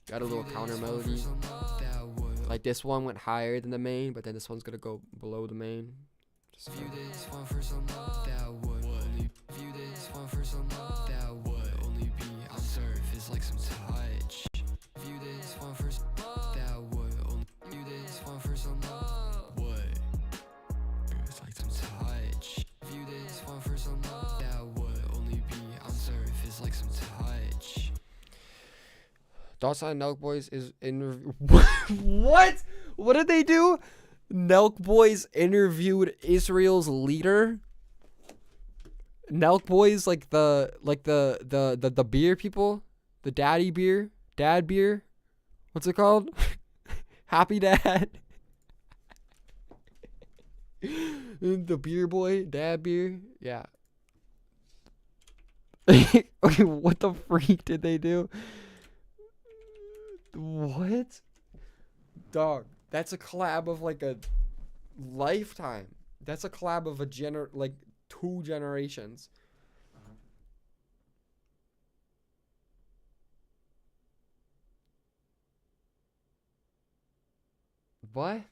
Got a little counter melody. Like this one went higher than the main, but then this one's gonna go below the main. View this one for some love that would only. View this one for some love that would only be on surface like some touch. View this one for some love that would only. View this one for some love would. It's like some touch. View this one for some love that would only be on surface like some touch. Thoughts on Nelk Boys is interview. What? What did they do? Nelk Boys interviewed Israel's leader. Nelk Boys, like the beer people, the dad beer. What's it called? Happy Dad. The beer boy, dad beer. Yeah. Okay, what the freak did they do? What? Dog, that's a collab of like a lifetime. That's a collab of like 2 generations. What?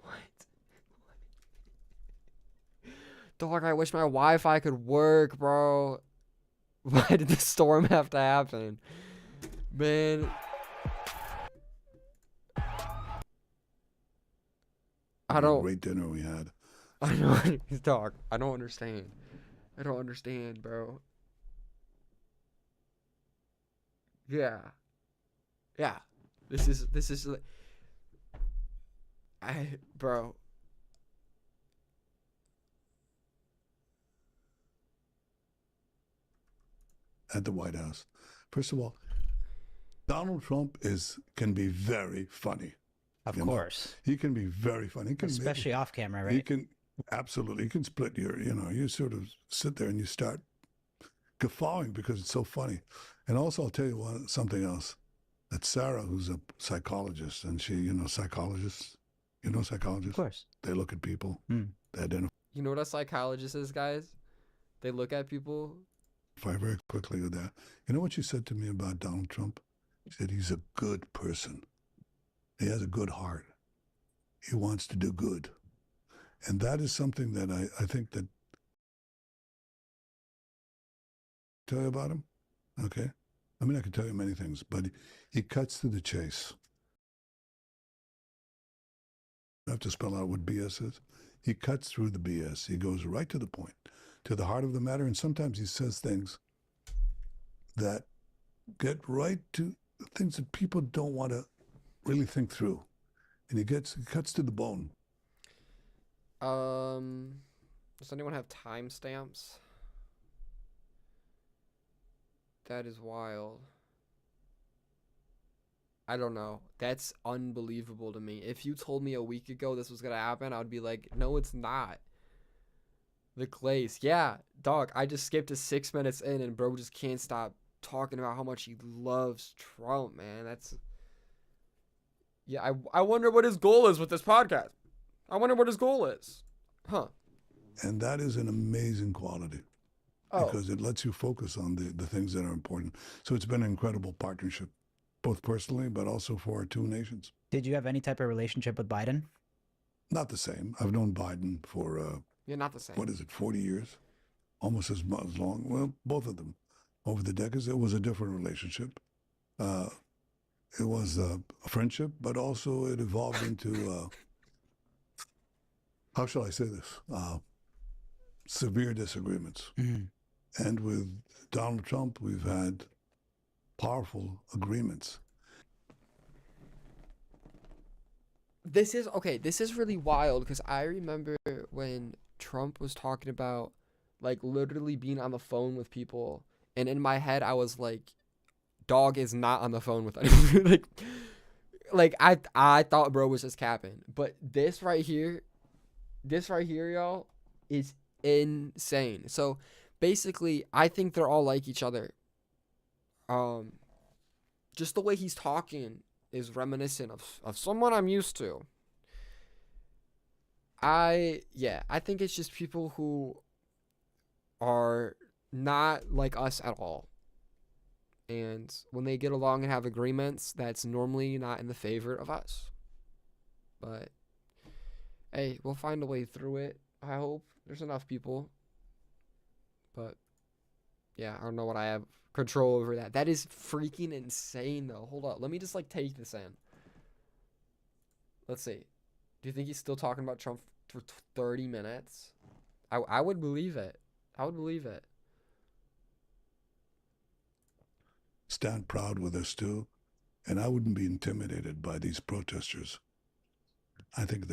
What? Dog, I wish my Wi-Fi could work, bro. Why did the storm have to happen? Man. I don't. Great dinner we had. I don't. Dog, I don't understand. I don't understand, bro. Yeah. Yeah. This is like. Bro. At the White House. First of all, Donald Trump can be very funny. Of You know, course. he can be very funny. He can Especially off camera, He right? can absolutely. He can split you sort of sit there and you start guffawing because it's so funny. And also, I'll tell you something else. That Sarah, who's a psychologist, and she, psychologists, psychologists. Of course. They look at people. Hmm. They identify You know what a psychologist is, guys? They look at people. very quickly with that. You know what she said to me about Donald Trump? She said he's a good person. He has a good heart. He wants to do good. And that is something that I think that, tell you about him, okay? I mean, I could tell you many things, but he cuts to the chase. I have to spell out what BS is. He cuts through the BS. He goes right to the point, to the heart of the matter, and sometimes he says things that get right to things that people don't want to really think through. And he cuts to the bone. Does anyone have timestamps? That is wild. I don't know. That's unbelievable to me. If you told me a week ago this was gonna happen, I would be like, no, it's not. The Glaze. Yeah, dog, I just skipped to 6 minutes in and bro just can't stop talking about how much he loves Trump, man. That's... Yeah, I wonder what his goal is with this podcast. I wonder what his goal is. Huh. And that is an amazing quality. Oh. Because it lets you focus on the things that are important. So it's been an incredible partnership, both personally, but also for our two nations. Did you have any type of relationship with Biden? Not the same. I've known Biden for, Yeah, not the same. what is it, 40 years? Almost as long. Well, both of them. Over the decades, it was a different relationship. It was a friendship, but also it evolved into, how shall I say this? Severe disagreements. Mm-hmm. And with Donald Trump, we've had powerful agreements. This is really wild because I remember when Trump was talking about like literally being on the phone with people, and in my head I was like, dog is not on the phone with anyone. like I thought bro was just capping. But this right here, y'all, is insane. So basically I think they're all like each other. Just the way he's talking is reminiscent of someone I'm used to. I think it's just people who are not like us at all. And when they get along and have agreements, that's normally not in the favor of us. But hey, we'll find a way through it. I hope there's enough people. But yeah, I don't know what I have control over that. That is freaking insane though. Hold up. Let me just like take this in. Let's see. Do you think he's still talking about Trump for 30 minutes? I would believe it. I would believe it. Stand proud with us too. And I wouldn't be intimidated by these protesters. I think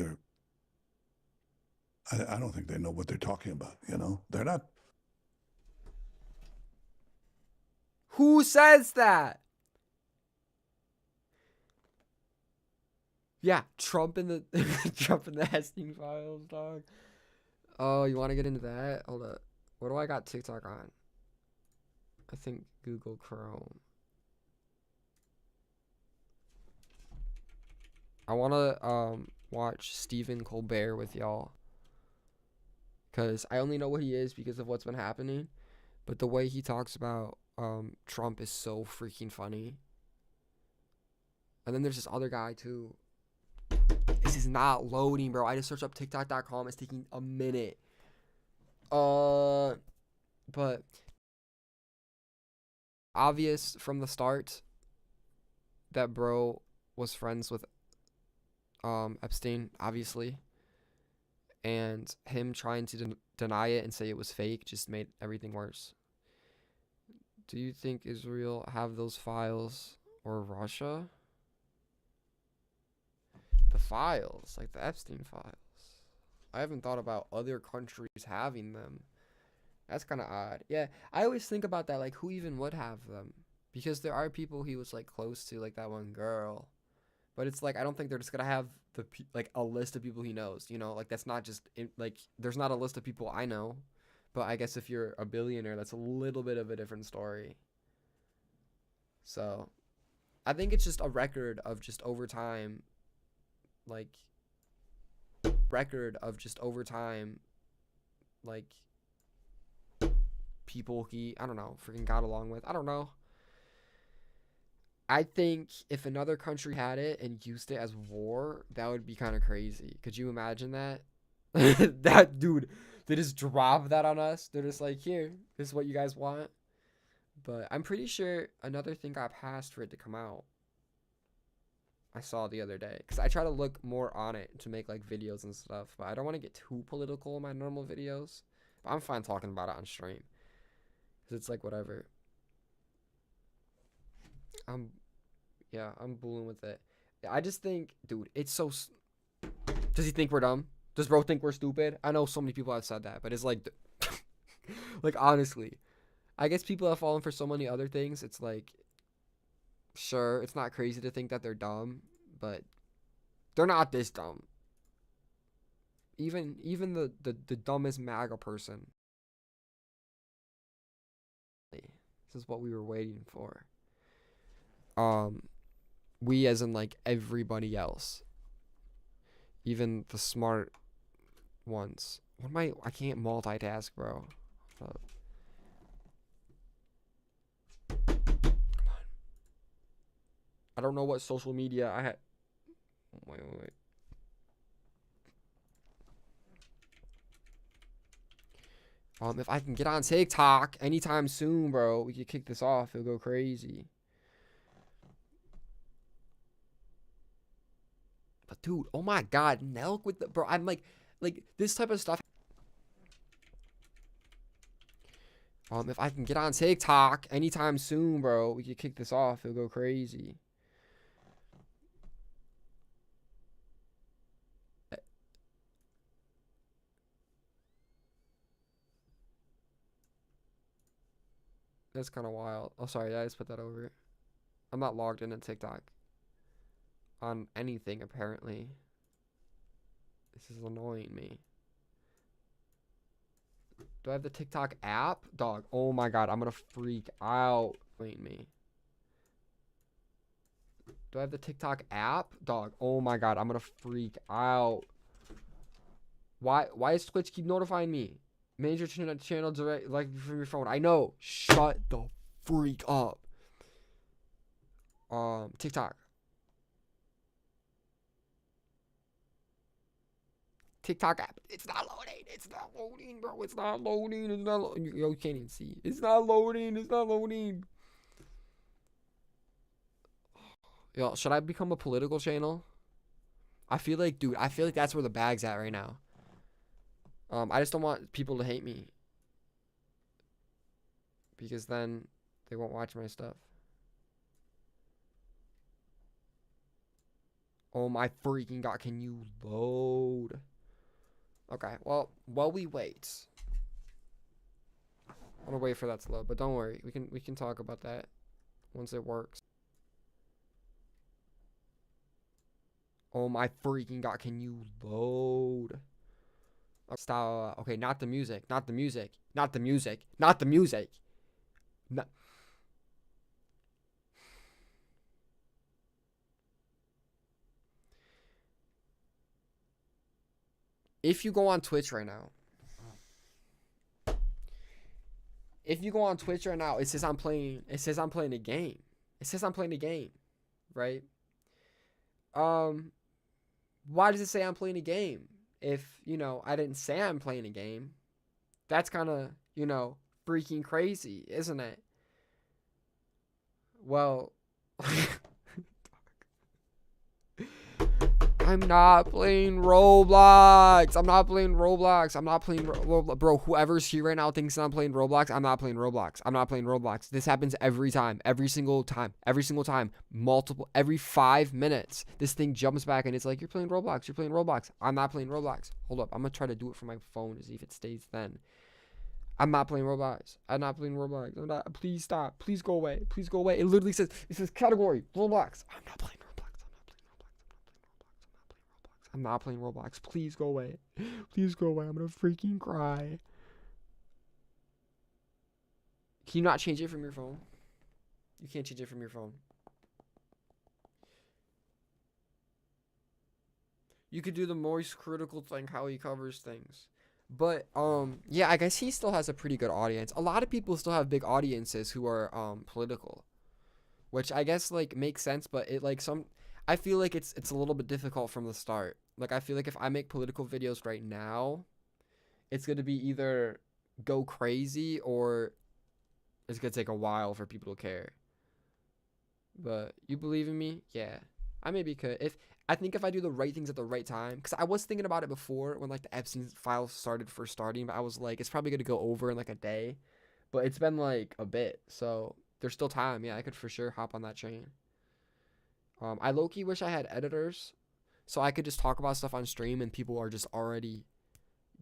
I don't think they know what they're talking about, you know? They're not. Who says that? Yeah, Trump in the Trump in the Epstein files, dog. Oh, you want to get into that? Hold up. What do I got TikTok on? I think Google Chrome. I want to watch Stephen Colbert with y'all. Because I only know what he is because of what's been happening. But the way he talks about Trump is so freaking funny. And then there's this other guy too. This is not loading, bro. I just searched up TikTok.com. It's taking a minute. But obvious from the start that bro was friends with Epstein, obviously. And him trying to deny it and say it was fake just made everything worse. Do you think Israel have those files or Russia? The files, like the Epstein files. I haven't thought about other countries having them. That's kind of odd. Yeah, I always think about that, like who even would have them? Because there are people he was like close to, like that one girl. But it's like I don't think they're just gonna have like a list of people he knows. You know, like that's not just like there's not a list of people I know. But I guess if you're a billionaire, that's a little bit of a different story. So, I think it's just a record of just over time, like people he, I don't know, freaking got along with. I don't know. I think if another country had it and used it as war, that would be kind of crazy. Could you imagine that? That dude, they just drop that on us. They're just like, here, this is what you guys want. But I'm pretty sure another thing got passed for it to come out. I saw the other day, because I try to look more on it to make like videos and stuff, but I don't want to get too political in my normal videos. But I'm fine talking about it on stream, because it's like whatever. I'm bullying with it. I just think, dude, it's so. Does he think we're dumb? Does bro think we're stupid? I know so many people have said that, but it's like, like honestly, I guess people have fallen for so many other things. It's like, sure, it's not crazy to think that they're dumb, but they're not this dumb. Even the dumbest MAGA person. This is what we were waiting for. We as in like everybody else. Even the smart ones. What am I can't multitask, bro. Come on. I don't know what social media I had. Wait. If I can get on TikTok anytime soon, bro, we could kick this off. It'll go crazy. But dude, oh my god, Nelk with the bro, I'm like this type of stuff. If I can get on TikTok anytime soon, bro, we could kick this off. It'll go crazy. That's kind of wild. Oh, sorry, I just put that over. I'm not logged into TikTok on anything, apparently. This is annoying me. Do I have the TikTok app? Dog, oh my god, I'm gonna freak out. Wait me. Do I have the TikTok app? Dog, oh my god, I'm gonna freak out. Why does Twitch keep notifying me? Manage your channel direct like from your phone. I know. Shut the freak up. TikTok. TikTok app. It's not loading. It's not loading, bro. It's not loading. It's not loading. Yo, you can't even see. It's not loading. It's not loading. Yo, should I become a political channel? I feel like, dude, I feel like that's where the bag's at right now. I just don't want people to hate me. Because then they won't watch my stuff. Oh my freaking god, can you load? Okay, well, while we wait. I'm gonna wait for that to load, but don't worry. We can talk about that once it works. Oh my freaking god, can you load? Stop. Okay, not the music. Not the music. Not the music. Not the music. No. If you go on Twitch right now. If you go on Twitch right now, it says I'm playing a game. It says I'm playing a game, right? Why does it say I'm playing a game? If, you know, I didn't say I'm playing a game, that's kind of, you know, freaking crazy, isn't it? Well, I'm not playing Roblox. I'm not playing Roblox. I'm not playing Roblox. Bro, whoever's here right now thinks I'm playing Roblox. I'm not playing Roblox. I'm not playing Roblox. This happens every time. Every single time. Every single time. Multiple. Every 5 minutes. This thing jumps back and it's like, you're playing Roblox. You're playing Roblox. I'm not playing Roblox. Hold up. I'm going to try to do it from my phone to see if it stays then. I'm not playing Roblox. I'm not playing Roblox. I'm not. Please stop. Please go away. Please go away. It literally says, category, Roblox. I'm not playing Roblox. I'm not playing Roblox. Please go away. Please go away. I'm gonna freaking cry. Can you not change it from your phone? You can't change it from your phone. You could do the most critical thing, how he covers things. But, yeah, I guess he still has a pretty good audience. A lot of people still have big audiences who are, political. Which I guess, like, makes sense, but it, like, I feel like it's a little bit difficult from the start. Like, I feel like if I make political videos right now, it's going to be either go crazy or it's going to take a while for people to care. But you believe in me? Yeah. I maybe could. I think if I do the right things at the right time, because I was thinking about it before when like the Epstein files first starting, but I was like, it's probably going to go over in like a day. But it's been like a bit, so there's still time. Yeah, I could for sure hop on that train. I low-key wish I had editors so I could just talk about stuff on stream and people are just already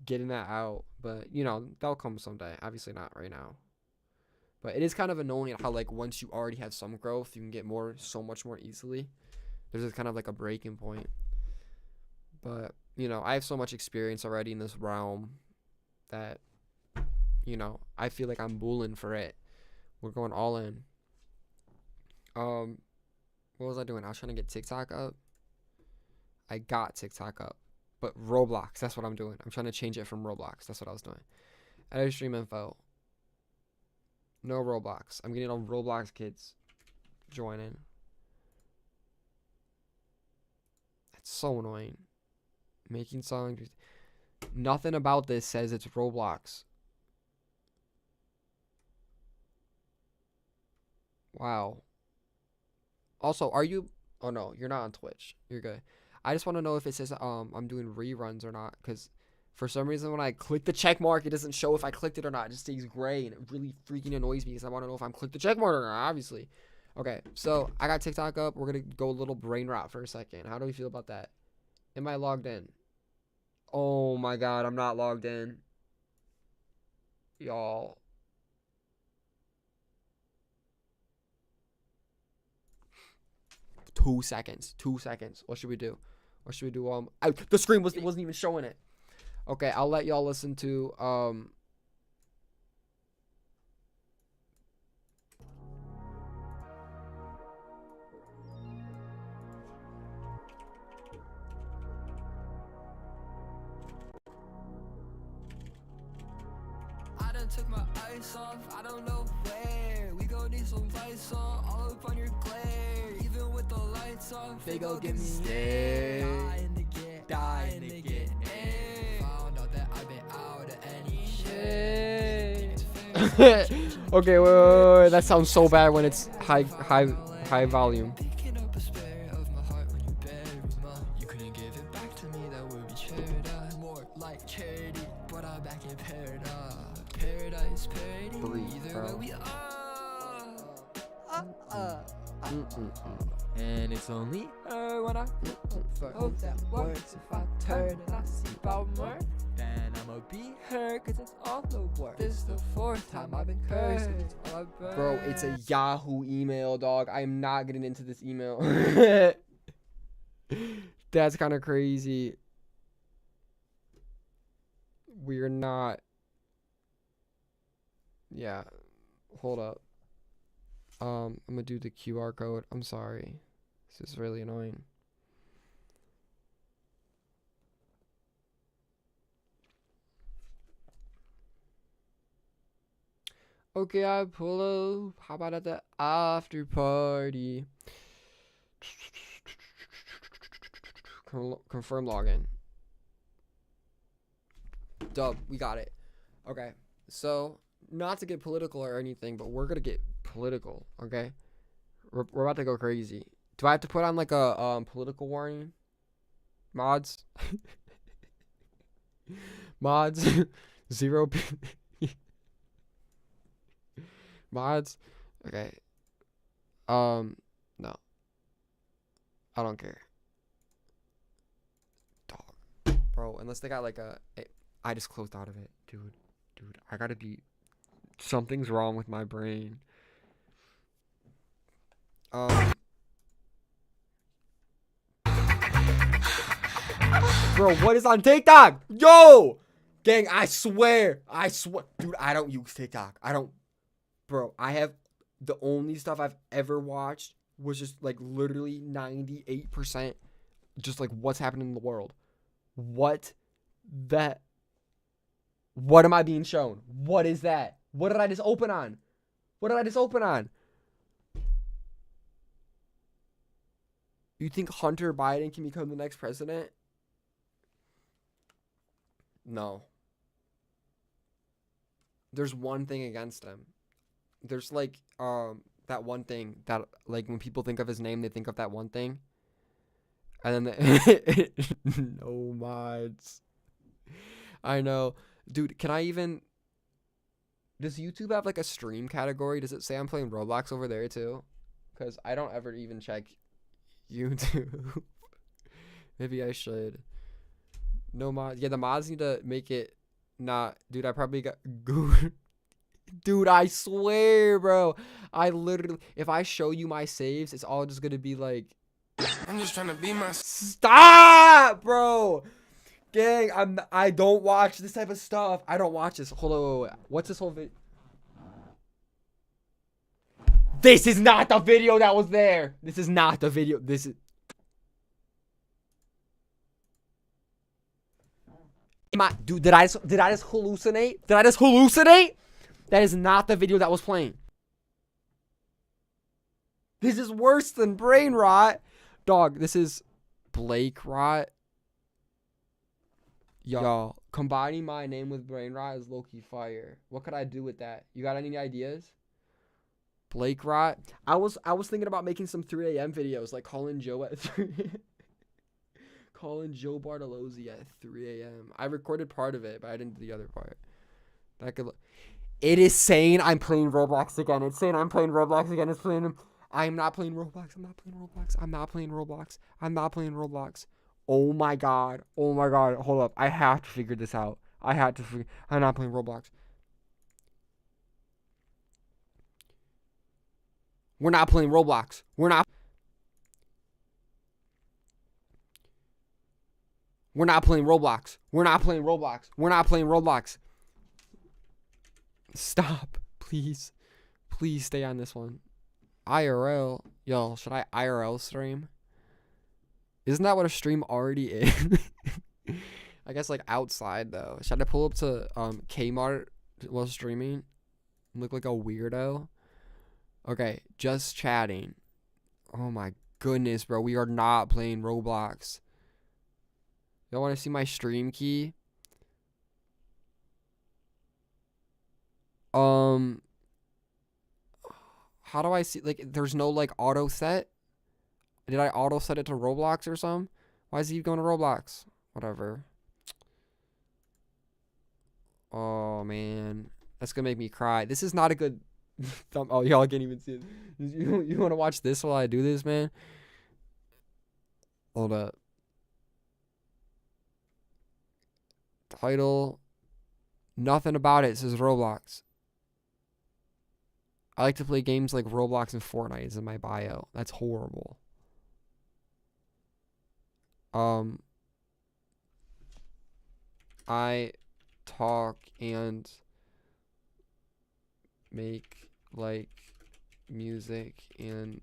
getting that out. But, you know, that'll come someday. Obviously not right now. But it is kind of annoying how, like, once you already have some growth, you can get so much more easily. There's just kind of like a breaking point. But, you know, I have so much experience already in this realm that, you know, I feel like I'm bulling for it. We're going all in. What was I doing? I was trying to get TikTok up. I got TikTok up. But Roblox, that's what I'm doing. I'm trying to change it from Roblox. That's what I was doing. Edit stream info. No Roblox. I'm getting on Roblox kids. Join in. That's so annoying. Making songs. Nothing about this says it's Roblox. Wow. Also, are you... Oh, no. You're not on Twitch. You're good. I just want to know if it says I'm doing reruns or not. Because for some reason, when I click the check mark, it doesn't show if I clicked it or not. It just stays gray. And it really freaking annoys me because I want to know if I'm clicked the check mark or not, obviously. Okay. So, I got TikTok up. We're going to go a little brain rot for a second. How do we feel about that? Am I logged in? Oh, my God. I'm not logged in. Y'all. 2 seconds. 2 seconds. What should we do? What should we do? The screen wasn't even showing it. Okay, I'll let y'all listen to I done took my ice off, I don't know where. We gon' need some lights on, all up on your glare. Even with the lights off, they gon' get me scared. Dying to get air. Found out that I've been out of any shit. Okay, wait. That sounds so bad when it's high volume. Picking up a spare of my heart when you bury mine. You couldn't give it back to me, that would be charity. More like charity, but I'm back in paradise. Paradise, parody, Breathe, either bro. way we are. And it's only her when I hope that works. If I turn and I see about more, then I'ma be her, cause it's all the work. This is the 4th time I've been cursed. It's all I burn. Bro, it's a Yahoo email, dog. I am not getting into this email. That's kind of crazy. We're not. Yeah. Hold up. I'm gonna do the QR code. I'm sorry. This is really annoying. Okay, I pull up. How about at the after party? Confirm login. Dub, we got it. Okay, so not to get political or anything, but we're gonna get political. Okay, we're about to go crazy. Do I have to put on like a political warning? Mods, mods, 0. Mods. Okay. No. I don't care. Dog. Bro, unless they got like I just closed out of it. Dude, I gotta be... Something's wrong with my brain. Bro, what is on TikTok? Yo! Gang, I swear. Dude, I don't use TikTok. Bro, I have... The only stuff I've ever watched was just like literally 98% just like what's happening in the world. What am I being shown? What is that? What did I just open on? You think Hunter Biden can become the next president? No. There's one thing against him. There's like that one thing that like when people think of his name, they think of that one thing. And then no mods. I know. Dude, can I even... Does YouTube have like a stream category? Does it say I'm playing Roblox over there too? Because I don't ever even check YouTube. Maybe I should. No mods. Yeah, the mods need to make it not... Dude, I probably got... Dude, I swear, bro. I literally... If I show you my saves, it's all just gonna be like... I'm just trying to be my... Stop, bro. Gang, I don't watch this type of stuff. I don't watch this. Hold on, wait. What's this whole video? This is not the video that was there. This is not the video. This is... Dude, did I just hallucinate? Did I just hallucinate? That is not the video that was playing. This is worse than brain rot. Dog, this is Blake rot. Y'all, combining my name with brain rot is low-key fire. What could I do with that? You got any ideas? Blake rot. I was thinking about making some 3 a.m. videos, like calling Joe at 3 calling Joe Bartolozzi at 3 a.m. I recorded part of it, but I didn't do the other part. That could look... It is saying I'm playing Roblox again. It's saying I'm playing Roblox again. It's saying I'm not playing Roblox. I'm not playing Roblox. I'm not playing Roblox. I'm not playing Roblox. Oh my god. Oh my god. Hold up. I have to figure this out. I'm not playing Roblox. We're not playing Roblox. We're not playing Roblox. We're not playing Roblox. We're not playing Roblox. Stop. Please. Please stay on this one. IRL. Yo, should I IRL stream? Isn't that what a stream already is? I guess like outside though. Should I pull up to Kmart while streaming? Look like a weirdo? Okay, just chatting. Oh my goodness, bro. We are not playing Roblox. Y'all want to see my stream key? How do I see, like, there's no like auto set? Did I auto set it to Roblox or something? Why is he going to Roblox? Whatever. Oh man, that's gonna make me cry. This is not a good thumb. Oh, y'all can't even see it. You want to watch this while I do this, man? Hold up. Title. Nothing about it says Roblox. I like to play games like Roblox and Fortnite is in my bio. That's horrible. I talk and make like music and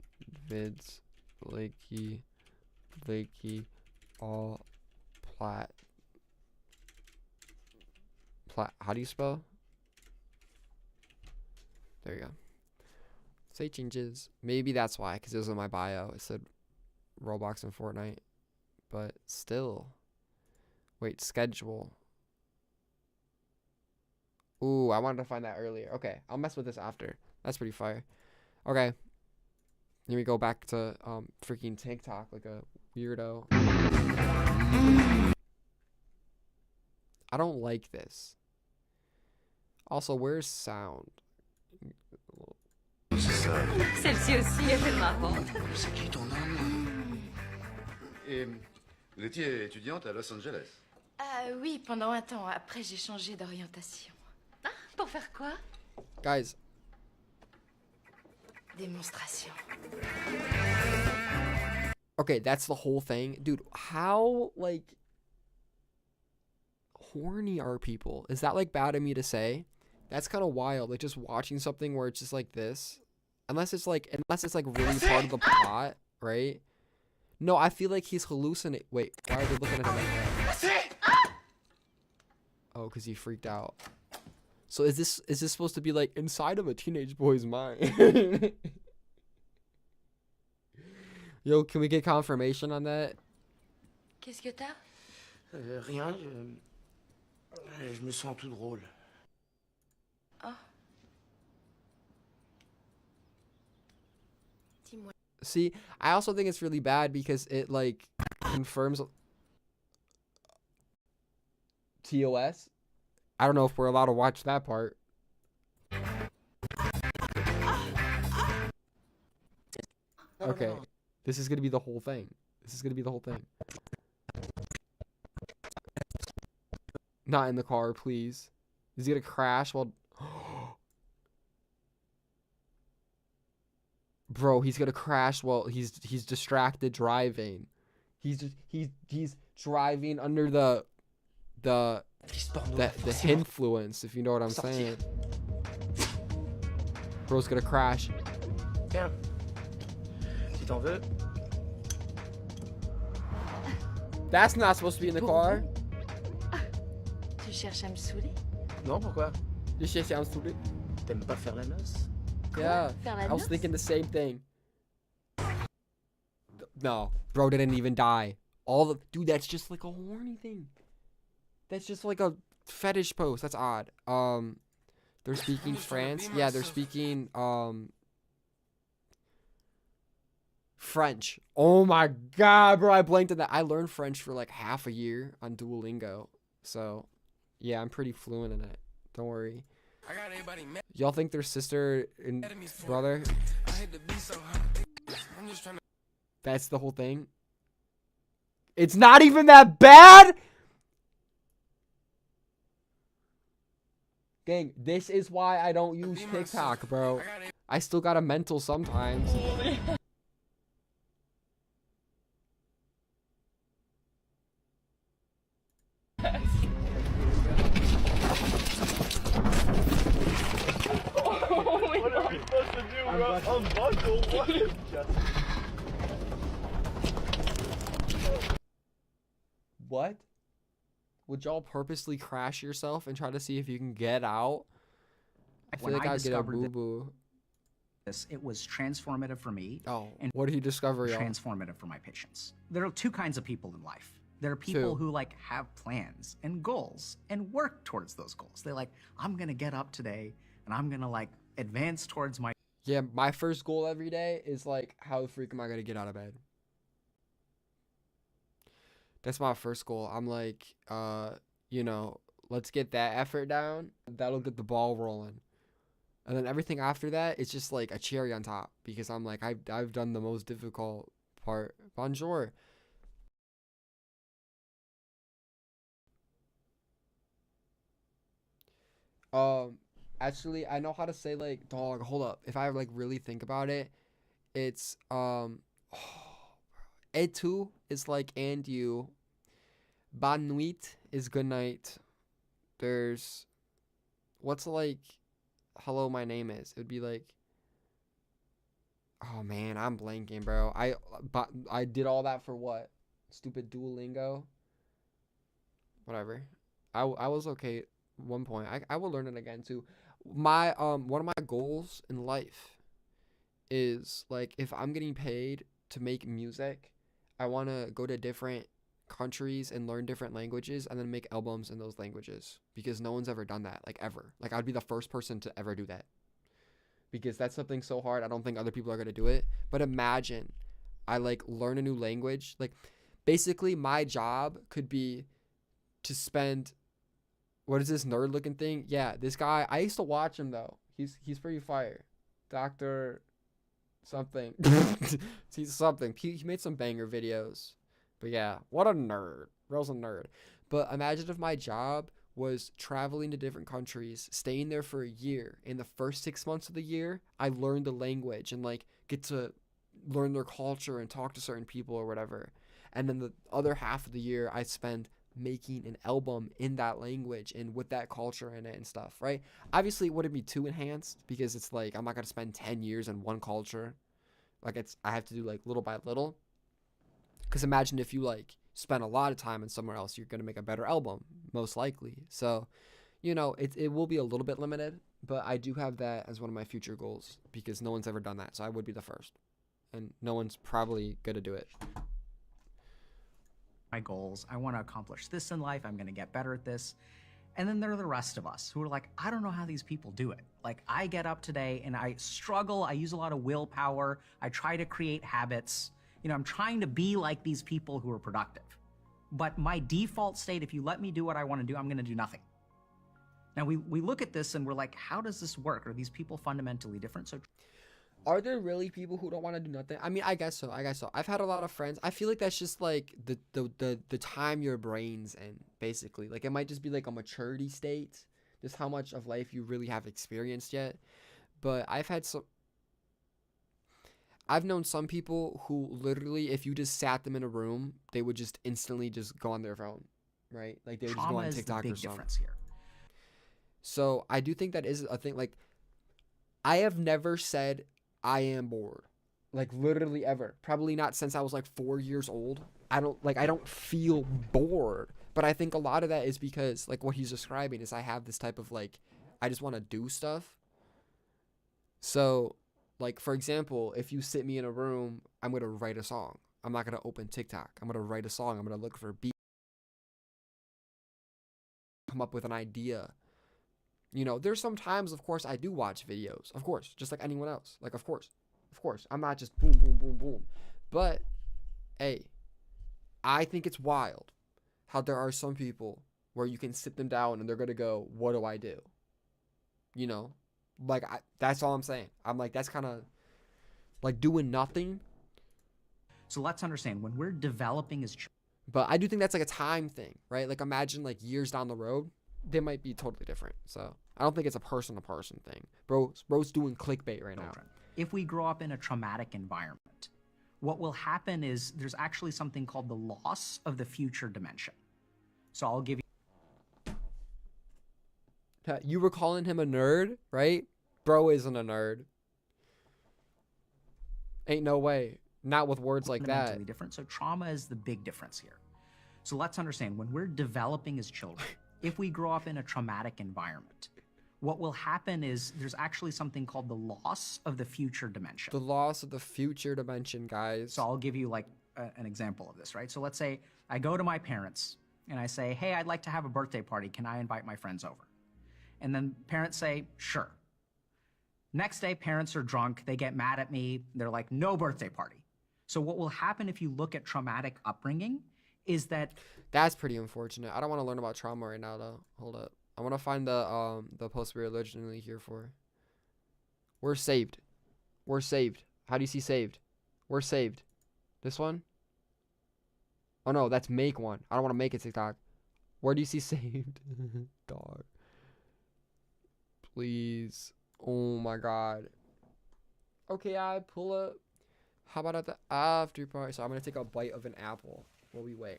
vids Blakey all how do you spell? There you go. Say changes. Maybe that's why, because it was in my bio. It said Roblox and Fortnite. But still. Wait, schedule. Ooh, I wanted to find that earlier. Okay, I'll mess with this after. That's pretty fire. Okay. Here we go back to freaking TikTok like a weirdo. I don't like this. Also, where's sound? Celle-ci aussi, elle est marrante. C'est qui ton homme? Et vous étiez étudiante à Los Angeles? Oui, pendant un temps. Après, j'ai changé d'orientation. Ah, pour faire quoi? Guys. Démonstration. Okay, that's the whole thing. Dude, how, like, horny are people? Is that, like, bad of me to say? That's kind of wild. Like, just watching something where it's just like this. Unless it's, like, really part of the plot, right? No, I feel like he's hallucinating. Wait, why are they looking at him like that? Oh, because he freaked out. So is this supposed to be, like, inside of a teenage boy's mind? Yo, can we get confirmation on that? Qu'est-ce que t'as? Rien, je me sens tout drôle. Oh. Dis-moi. See, I also think it's really bad because it like confirms TOS. I don't know if we're allowed to watch that part. Okay, this is gonna be the whole thing. This is gonna be the whole thing. Not in the car, please. Is he gonna crash while... Bro, he's gonna crash while he's distracted driving. He's driving under the influence, if you know what I'm saying. Bro's gonna crash. Tiens, si t'en veux. That's not supposed to be in the car. Tu cherches à me saouler? Non, pourquoi? You shit sounds stupid. T'aimes pas faire la noce? Yeah, Faire la I was noce? thinking the same thing. No, bro didn't even die. Dude, that's just like a horny thing. That's just like a fetish post. That's odd. They're speaking France. Yeah, they're speaking French. Oh my god, bro, I blanked on that. I learned French for like half a year on Duolingo. So, yeah, I'm pretty fluent in it. Don't worry. Y'all think they're sister and brother? That's the whole thing. It's not even that bad? Gang, this is why I don't use TikTok, bro. I still got a mental sometimes. What are we supposed to do, bro? Unbuckle? What? Would y'all purposely crash yourself and try to see if you can get out? I feel When like I I'd get a discovered boo-boo. this, it was transformative for me. Oh, and what did you discover, y'all? Transformative for my patients. There are two kinds of people in life. There are people who like have plans and goals and work towards those goals. They're like, I'm gonna get up today and I'm gonna like advance towards my. Yeah, my first goal every day is like, how the freak am I gonna get out of bed? That's my first goal. I'm like, you know, let's get that effort down. That'll get the ball rolling. And then everything after that, it's just like a cherry on top because I'm like, I've done the most difficult part. Bonjour. Actually, I know how to say like dog. Hold up. If I like really think about it, it's et tu is like and you. Bonne nuit is good night. There's what's like hello my name is. It would be like oh man, I'm blanking, bro. I did all that for what? Stupid Duolingo. Whatever. I was okay at one point. I will learn it again too. My one of my goals in life is like if I'm getting paid to make music, I want to go to different countries and learn different languages and then make albums in those languages because no one's ever done that, like ever. Like I'd be the first person to ever do that because that's something so hard. I don't think other people are going to do it. But imagine I like learn a new language. Like basically my job could be to spend what is this nerd looking thing? Yeah, this guy, I used to watch him though. He's pretty fire. Dr. something. He's something. He made some banger videos. But yeah, what a nerd. Real's a nerd. But imagine if my job was traveling to different countries, staying there for a year. In the first 6 months of the year, I learned the language and like get to learn their culture and talk to certain people or whatever. And then the other half of the year, I spend making an album in that language and with that culture in it and stuff, right? Obviously, it wouldn't be too enhanced because it's like I'm not going to spend 10 years in one culture. Like I have to do like little by little. Because imagine if you like spend a lot of time in somewhere else, you're going to make a better album, most likely. So, you know, it will be a little bit limited, but I do have that as one of my future goals because no one's ever done that. So I would be the first. and no one's probably gonna do it. My goals. I want to accomplish this in life. I'm going to get better at this. And then there are the rest of us who are like, I don't know how these people do it. Like, I get up today and I struggle. I use a lot of willpower. I try to create habits. You know, I'm trying to be like these people who are productive. But my default state, if you let me do what I want to do, I'm going to do nothing. Now, we look at this and we're like, how does this work? Are these people fundamentally different? So, are there really people who don't want to do nothing? I mean, I guess so. I've had a lot of friends. I feel like that's just like the time your brain's in, basically. Like, it might just be like a maturity state, just how much of life you really have experienced yet. But I've known some people who literally, if you just sat them in a room, they would just instantly just go on their phone, right? Like, they would just go on TikTok or something. Here. So I do think that is a thing. Like, I have never said I am bored, like, literally ever. Probably not since I was like 4 years old. I don't feel bored, but I think a lot of that is because, like, what he's describing is I have this type of, like, I just want to do stuff. So, like, for example, if you sit me in a room, I'm going to write a song. I'm not going to open TikTok. I'm going to write a song. I'm going to look for a beat, come up with an idea. You know, there's some times, of course, I do watch videos. Of course, just like anyone else. Like, of course. I'm not just boom, boom, boom, boom. But, hey, I think it's wild how there are some people where you can sit them down and they're going to go, what do I do? You know? Like, that's all I'm saying. I'm like, that's kind of like doing nothing. So let's understand, when we're developing as children. But I do think that's like a time thing, right? Like, imagine like years down the road, they might be totally different. So I don't think it's a person-to-person thing. Bro's doing clickbait right now. If we grow up in a traumatic environment, what will happen is there's actually something called the loss of the future dimension. So I'll give you. You were calling him a nerd, right? Bro isn't a nerd. Ain't no way. Not with words like that. Fundamentally different. So trauma is the big difference here. So let's understand, when we're developing as children, if we grow up in a traumatic environment, what will happen is there's actually something called the loss of the future dimension. The loss of the future dimension, guys. So I'll give you like an example of this, right? So let's say I go to my parents and I say, hey, I'd like to have a birthday party. Can I invite my friends over? And then parents say, sure. Next day, parents are drunk. They get mad at me. They're like, no birthday party. So what will happen if you look at traumatic upbringing is that... That's pretty unfortunate. I don't want to learn about trauma right now, though. Hold up. I want to find the post we were originally here for. We're saved. We're saved. How do you see saved? We're saved. This one? Oh, no. That's make one. I don't want to make it TikTok. Where do you see saved? Dog. Please. Oh, my God. Okay, I pull up. How about at the after party? So I'm going to take a bite of an apple while we wait.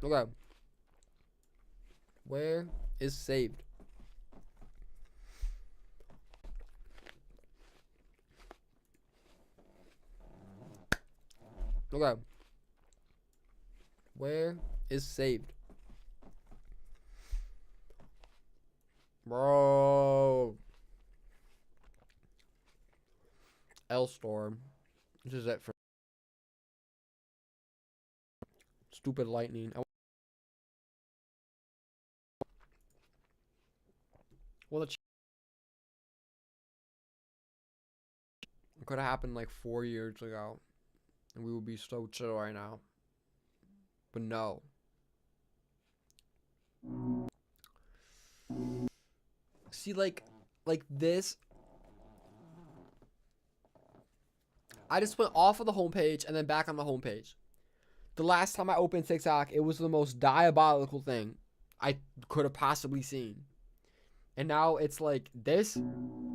Okay. Where is saved? Okay. Where is saved? Bro. L-Storm. This is it for stupid lightning. Well, it could have happened like 4 years ago, and we would be so chill right now. But no. See, like this. I just went off of the homepage and then back on the homepage. The last time I opened TikTok, it was the most diabolical thing I could have possibly seen. And now it's like this.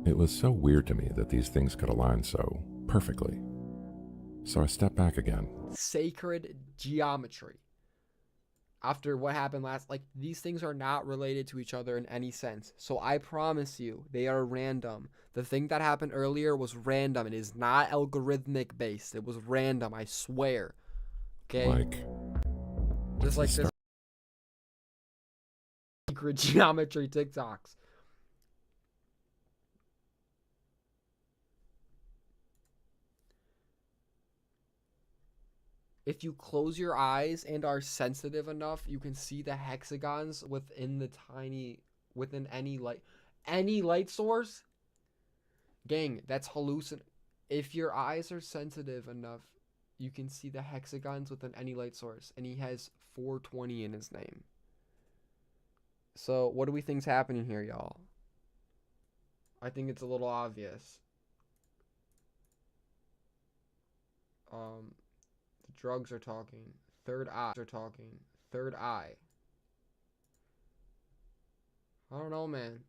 It was so weird to me that these things could align so perfectly. So I stepped back again. Sacred geometry. After what happened last, like, these things are not related to each other in any sense. So I promise you, they are random. The thing that happened earlier was random. It is not algorithmic based. It was random, I swear. Okay? Like, Just like this. secret geometry TikToks. If you close your eyes and are sensitive enough, you can see the hexagons within any light source. Gang, that's hallucin. If your eyes are sensitive enough, you can see the hexagons within any light source. And he has 420 in his name. So what do we think's happening here, y'all? I think it's a little obvious. The drugs are talking. Third eye are talking. Third eye. I don't know, man.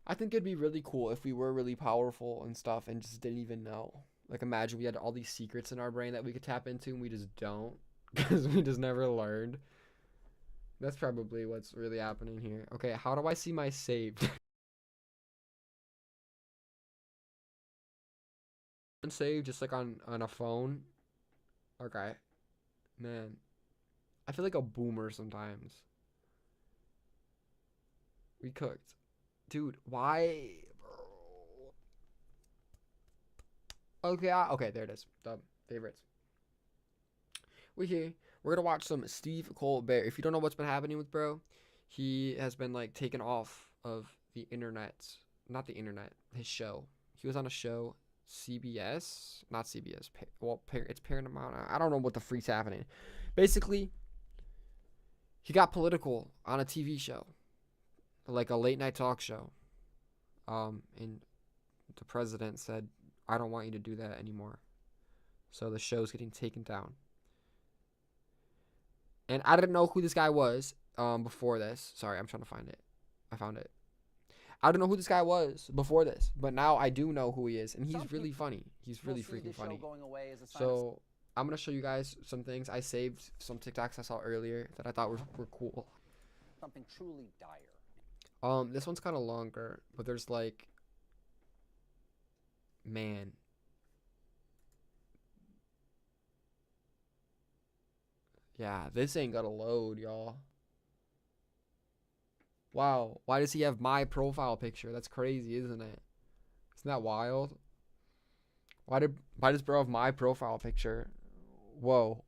I think it'd be really cool if we were really powerful and stuff and just didn't even know. Like, imagine we had all these secrets in our brain that we could tap into and we just don't. Because we just never learned. That's probably what's really happening here. Okay, how do I see my saved? Saved just like on a phone. Okay. Man. I feel like a boomer sometimes. We cooked. Dude, why? Okay, okay, there it is. The favorites. We're here. We're gonna watch some Steve Colbert. If you don't know what's been happening with bro, he has been like taken off of the internet. Not the internet. His show. He was on a show, CBS, not CBS. Well, it's Paramount. I don't know what the freak's happening. Basically, he got political on a TV show, like a late night talk show. And the president said, "I don't want you to do that anymore." So the show's getting taken down. And I didn't know who this guy was before this. Sorry, I'm trying to find it. I found it. I don't know who this guy was before this, but now I do know who he is, and he's really funny. He's really freaking funny. So I'm gonna show you guys some things. I saved some TikToks I saw earlier that I thought were cool. Something truly dire. This one's kind of longer, but there's like, man. Yeah, this ain't gonna load, y'all. Wow, why does he have my profile picture? That's crazy, isn't it? Isn't that wild? Why does bro have my profile picture? Whoa.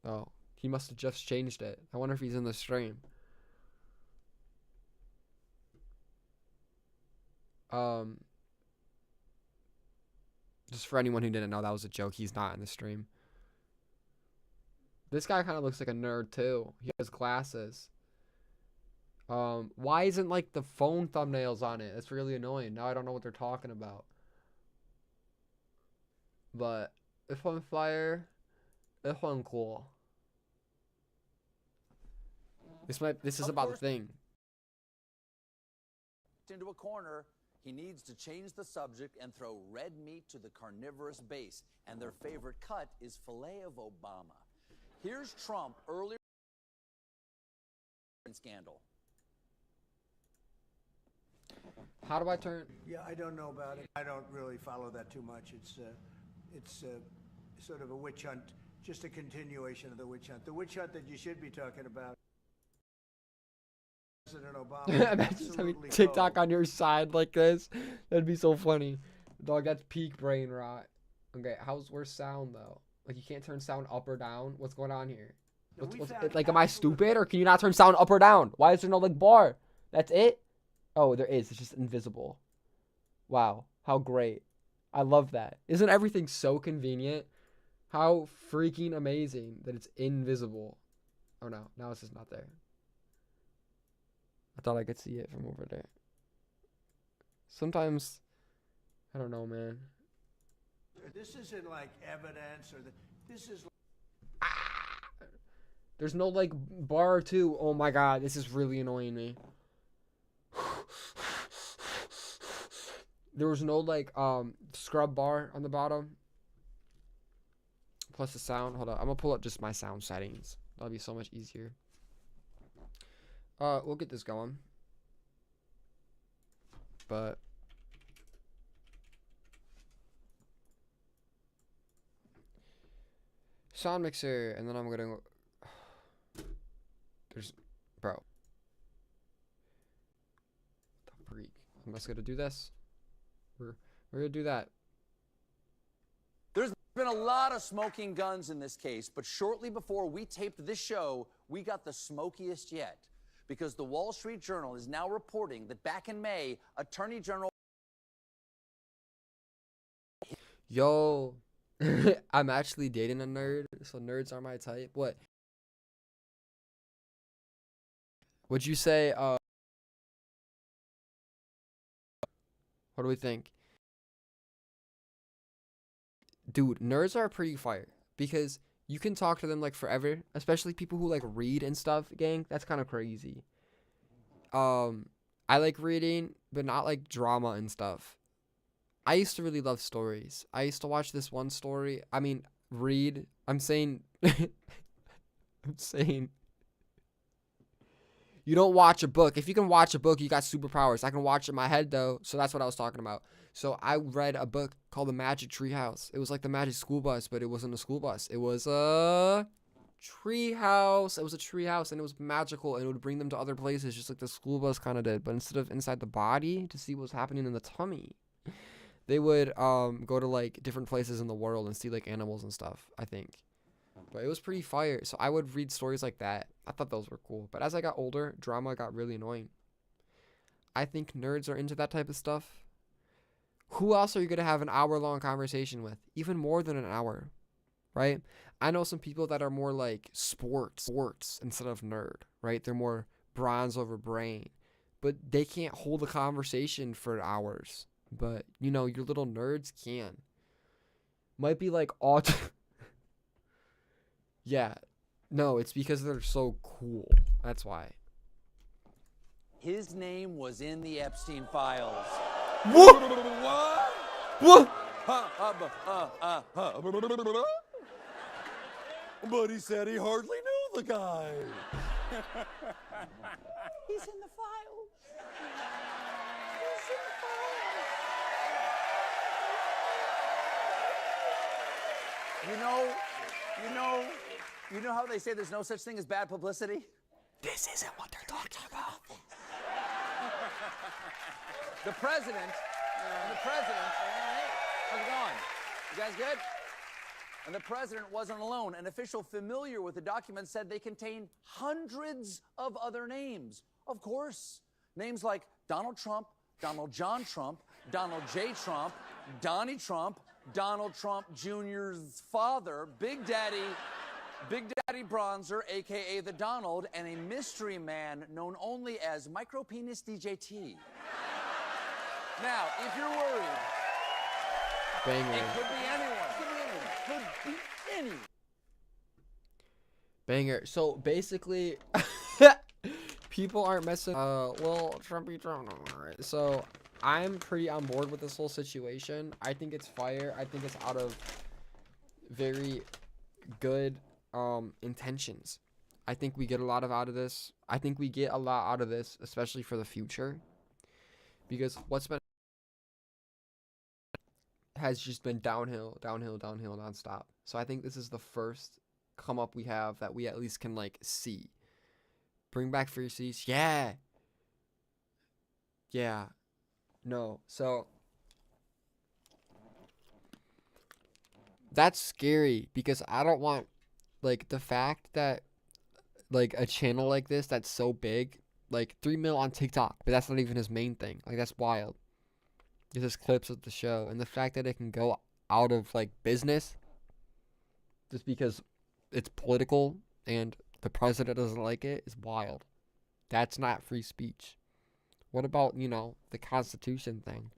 Oh, he must have just changed it. I wonder if he's in the stream. Just for anyone who didn't know, that was a joke. He's not in the stream. This guy kind of looks like a nerd too. He has glasses. Why isn't like the phone thumbnails on it? That's really annoying. Now I don't know what they're talking about. But this one fire, this one cool. This is about the thing. Into a corner, he needs to change the subject and throw red meat to the carnivorous base, and their favorite cut is filet of Obama. Here's Trump earlier scandal. How do I turn? Yeah, I don't know about it. I don't really follow that too much. It's sort of a witch hunt, just a continuation of the witch hunt. The witch hunt that you should be talking about. President Obama. Imagine having TikTok on your side like this. That'd be so funny. Dog, that's peak brain rot. Okay, where's sound though? Like, you can't turn sound up or down. What's going on here? Like, am I stupid, or can you not turn sound up or down? Why is there no like bar? That's it? Oh, there is. It's just invisible. Wow, how great. I love that. Isn't everything so convenient? How freaking amazing that it's invisible. Oh no, now it's just not there. I thought I could see it from over there. Sometimes, I don't know, man. This isn't like evidence, or this is. There's no like bar too. Oh my god, this is really annoying me. There was no like scrub bar on the bottom. Plus the sound. Hold on, I'm gonna pull up just my sound settings. That'll be so much easier. We'll get this going. But sound mixer, and then I'm gonna Pro. The freak. I'm just gonna do this. We're gonna do that. There's been a lot of smoking guns in this case, but shortly before we taped this show, we got the smokiest yet. Because the Wall Street Journal is now reporting that back in May, Attorney General... Yo, I'm actually dating a nerd, so nerds are my type. What? Would you say, what do we think? Dude, nerds are pretty fire because you can talk to them like forever, especially people who like read and stuff, gang. That's kind of crazy. I like reading, but not like drama and stuff. I used to really love stories. I used to watch this one story. I mean, read. I'm saying you don't watch a book. If you can watch a book, you got superpowers. I can watch it in my head though. So that's what I was talking about. So I read a book called The Magic Tree House. It was like the Magic School Bus, but it wasn't a school bus. It was a tree house. It was a tree house and it was magical and it would bring them to other places just like the school bus kind of did. But instead of inside the body to see what's happening in the tummy, they would go to like different places in the world and see like animals and stuff, I think. But it was pretty fire. So I would read stories like that. I thought those were cool. But as I got older, drama got really annoying. I think nerds are into that type of stuff. Who else are you going to have an hour-long conversation with? Even more than an hour, right? I know some people that are more like sports instead of nerd, right? They're more bronze over brain. But they can't hold a conversation for hours. But, you know, your little nerds can. Might be like yeah. No, it's because they're so cool. That's why. His name was in the Epstein files. What? What? But he said he hardly knew the guy. He's in the files. He's in the files. You know how they say there's no such thing as bad publicity? This isn't what they're talking about. The president, how's it going? You guys good? And the president wasn't alone. An official familiar with the document said they contain hundreds of other names. Of course, names like Donald Trump, Donald John Trump, Donald J. Trump, Donnie Trump, Donald Trump Jr.'s father, Big Daddy Bronzer, a.k.a. the Donald, and a mystery man known only as Micropenis DJT. Now, if you're worried, Banger. It could be anyone. Could be anyone. Banger. So basically, people aren't messing. Well, Trumpy Trump. Alright. So I'm pretty on board with this whole situation. I think it's fire. I think it's out of very good intentions. I think we get a lot out of this. I think we get a lot out of this, especially for the future, because what's been has just been downhill nonstop. So I think this is the first come up we have that we at least can like see. Bring back free seats. Yeah. No. So that's scary because I don't want like the fact that like a channel like this that's so big, like 3 mil on TikTok, but that's not even his main thing. Like that's wild. It's just clips of the show, and the fact that it can go out of like business just because it's political and the president doesn't like it is wild. That's not free speech. What about, you know, the Constitution thing?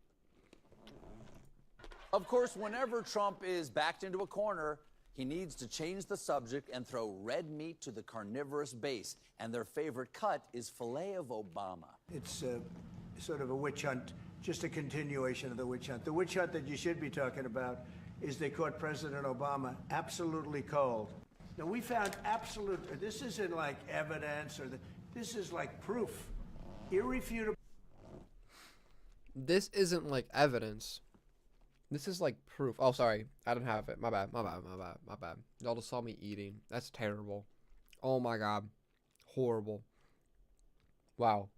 Of course, whenever Trump is backed into a corner, he needs to change the subject and throw red meat to the carnivorous base. And their favorite cut is filet of Obama. It's sort of a witch hunt, just a continuation of the witch hunt. The witch hunt that you should be talking about is they caught President Obama absolutely cold. Now, we found absolute, this isn't like evidence, this is like proof, irrefutable. This isn't like evidence. This is like proof. Oh, sorry. I didn't have it. My bad. Y'all just saw me eating. That's terrible. Oh my God. Horrible. Wow.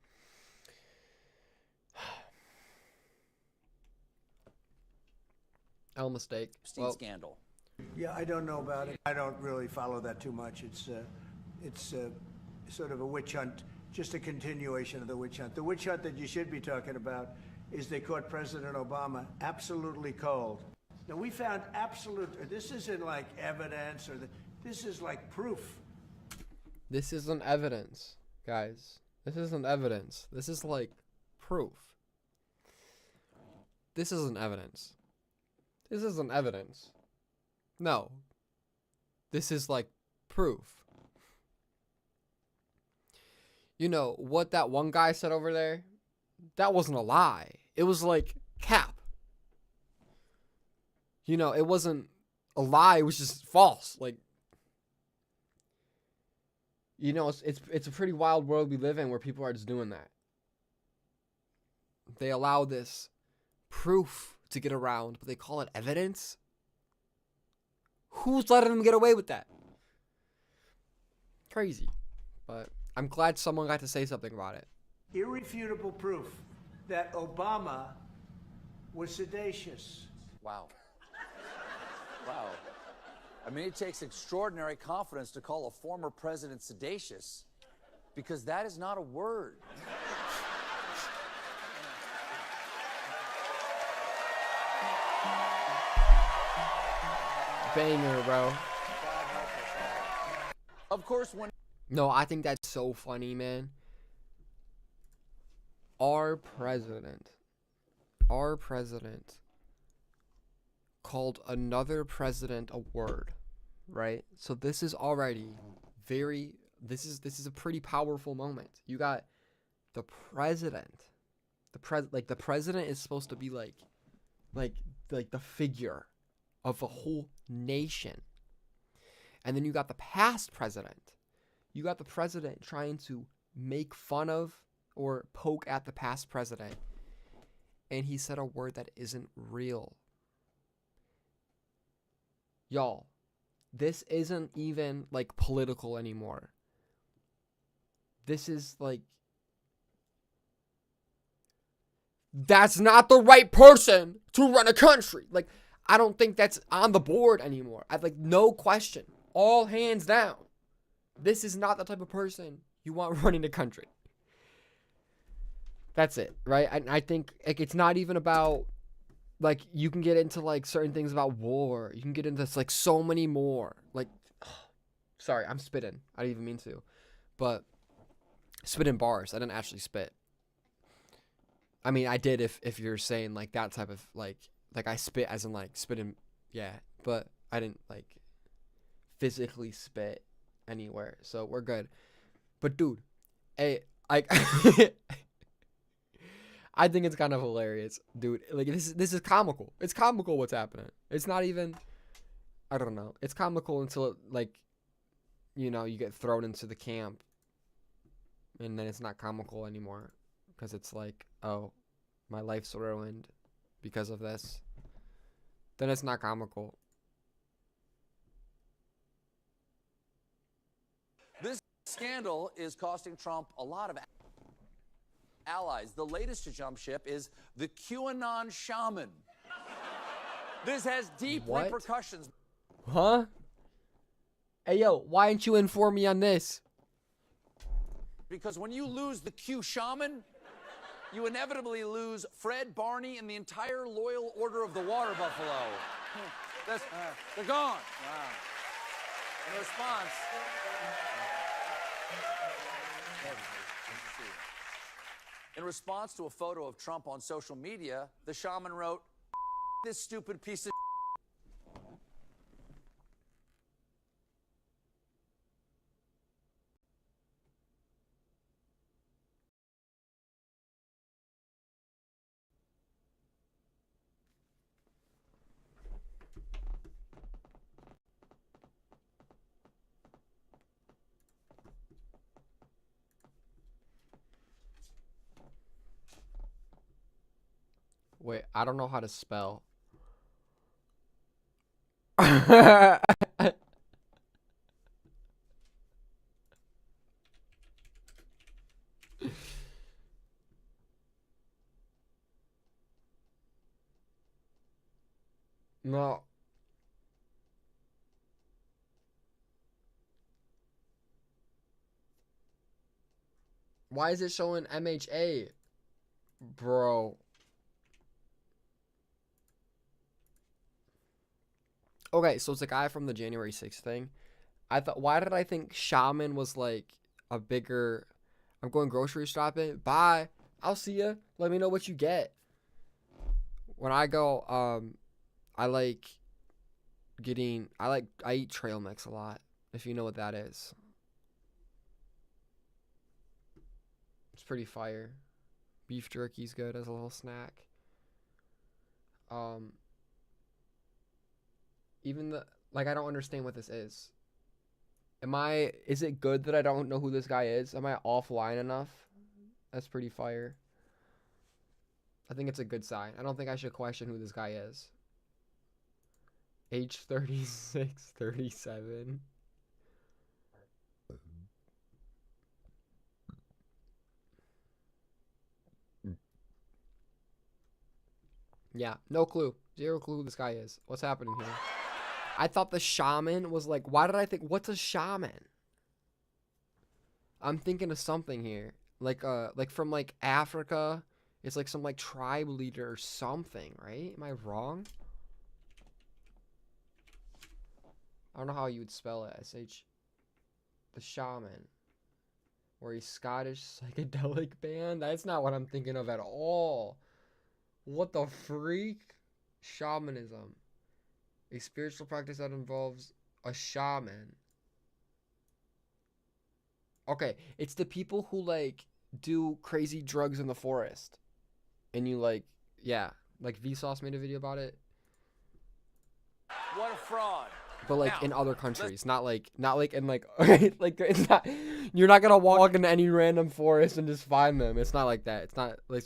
L mistake. Epstein scandal. Yeah, I don't know about it. I don't really follow that too much. It's sort of a witch hunt, just a continuation of the witch hunt. The witch hunt that you should be talking about is they caught President Obama absolutely cold. Now, we found this isn't like evidence this is like proof. This isn't evidence, guys. This isn't evidence. This is like proof. This isn't evidence. This isn't evidence. No. This is like proof. You know, what that one guy said over there, that wasn't a lie. It was like cap. You know, it wasn't a lie, it was just false. Like, you know, it's a pretty wild world we live in where people are just doing that. They allow this proof to get around, but they call it evidence? Who's letting them get away with that? Crazy. But I'm glad someone got to say something about it. Irrefutable proof that Obama was sedacious. Wow. Wow. I mean, it takes extraordinary confidence to call a former president sedacious, because that is not a word. Banger, bro. Of course, when... No, I think that's so funny, man. Our president called another president a word, right? So this is already this is a pretty powerful moment. You got the president. The president is supposed to be like the figure of a whole nation. And then you got the past president. You got the president trying to make fun of or poke at the past president. And he said a word that isn't real. Y'all, this isn't even like political anymore. This is like, that's not the right person to run a country. Like, I don't think that's on the board anymore. I like, no question. All hands down. This is not the type of person you want running the country. That's it, right? I think like it's not even about, like, you can get into like certain things about war. You can get into like so many more. Like, sorry, I'm spitting. I didn't even mean to, but spitting bars. I didn't actually spit. I mean, I did if you're saying like that type of like I spit as in like spitting, yeah, but I didn't like physically spit anywhere, so we're good. But dude, hey, I I think it's kind of hilarious, dude. Like, this is comical. It's comical what's happening. It's not even, I don't know. It's comical until like, you know, you get thrown into the camp, and then it's not comical anymore because it's like, oh, my life's ruined because of this. Then it's not comical. This scandal is costing Trump a lot of allies. The latest to jump ship is the QAnon shaman. This has deep repercussions. Huh? Hey, yo, why didn't you inform me on this? Because when you lose the Q shaman, you inevitably lose Fred, Barney, and the entire Loyal Order of the Water Buffalo. They're gone. Wow. In response... In response to a photo of Trump on social media, the shaman wrote, "This stupid piece of..." Wait, I don't know how to spell. No. Why is it showing MHA? Bro. Okay, so it's a guy from the January 6th thing. Why did I think Shaman was like a bigger, I'm going grocery shopping. Bye. I'll see ya. Let me know what you get. When I go, I eat trail mix a lot, if you know what that is. It's pretty fire. Beef jerky's good as a little snack. Even I don't understand what this is. Is it good that I don't know who this guy is? Am I offline enough? That's pretty fire. I think it's a good sign. I don't think I should question who this guy is. Age 36, 37. Yeah, no clue. Zero clue who this guy is. What's happening here? I thought the shaman was like, why did I think, what's a shaman? I'm thinking of something here. Like from like Africa. It's like some like tribe leader or something, right? Am I wrong? I don't know how you would spell it. The shaman. Or a Scottish psychedelic band? That's not what I'm thinking of at all. What the freak? Shamanism. A spiritual practice that involves a shaman. Okay, it's the people who like do crazy drugs in the forest. And you like, yeah, like Vsauce made a video about it. What a fraud. But like in other countries, not like in like like it's not, you're not gonna walk into any random forest and just find them. It's not like that. It's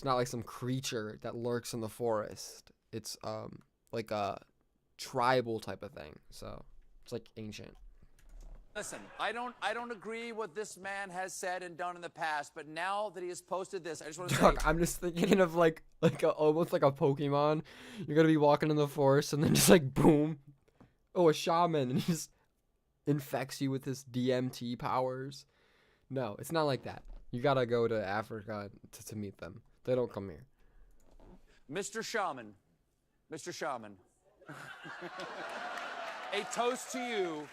not like some creature that lurks in the forest. It's like a tribal type of thing. So it's like ancient. Listen, I don't agree what this man has said and done in the past, but now that he has posted this, I just want to say, I'm just thinking of like almost like a Pokemon. You're gonna be walking in the forest and then just like boom, oh, a shaman, and he just infects you with his DMT powers. No, it's not like that. You gotta go to Africa to meet them. They don't come here. Mr. Shaman, a toast to you.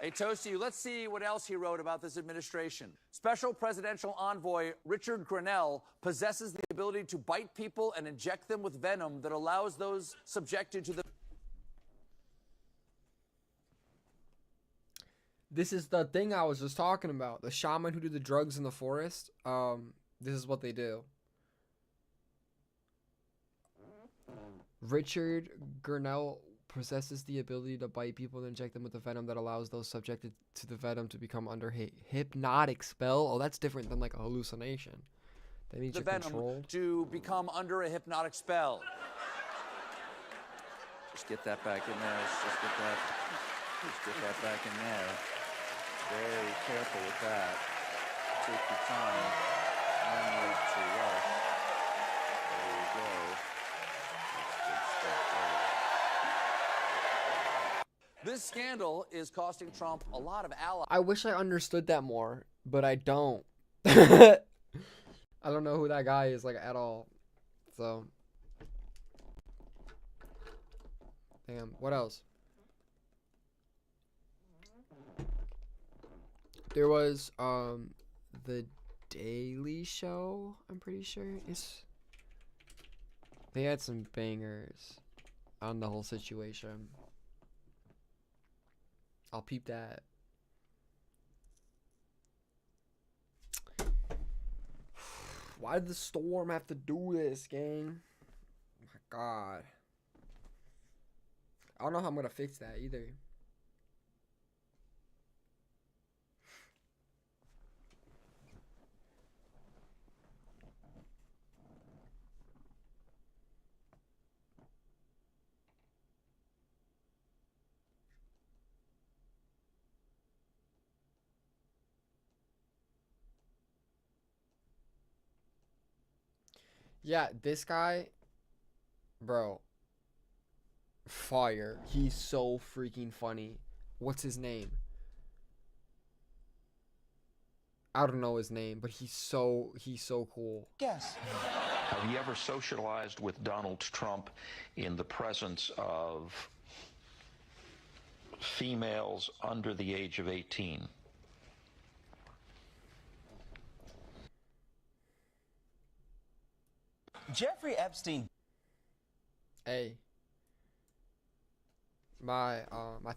A toast to you. Let's see what else he wrote about this administration. Special Presidential Envoy Richard Grenell possesses the ability to bite people and inject them with venom that allows those subjected to the... This is the thing I was just talking about. The shaman who do the drugs in the forest. This is what they do. Richard Grenell possesses the ability to bite people and inject them with the venom that allows those subjected to the venom to become under hypnotic spell. Oh, that's different than like a hallucination. That means you're controlled. To become under a hypnotic spell. Just get that back in there. Just get that back in there. Very careful with that. Take your time. No need to rush. There you go. That's good stuff there. This scandal is costing Trump a lot of allies. I wish I understood that more, but I don't. I don't know who that guy is like at all. So, damn. What else? There was the Daily Show. I'm pretty sure they had some bangers on the whole situation. I'll peep that. Why did the storm have to do this, gang? Oh my God. I don't know how I'm gonna fix that either. Yeah, this guy, bro. fire. He's so freaking funny. What's his name? I don't know his name, but he's so cool. Guess. Have you ever socialized with Donald Trump in the presence of females under the age of 18? Jeffrey Epstein. Hey. My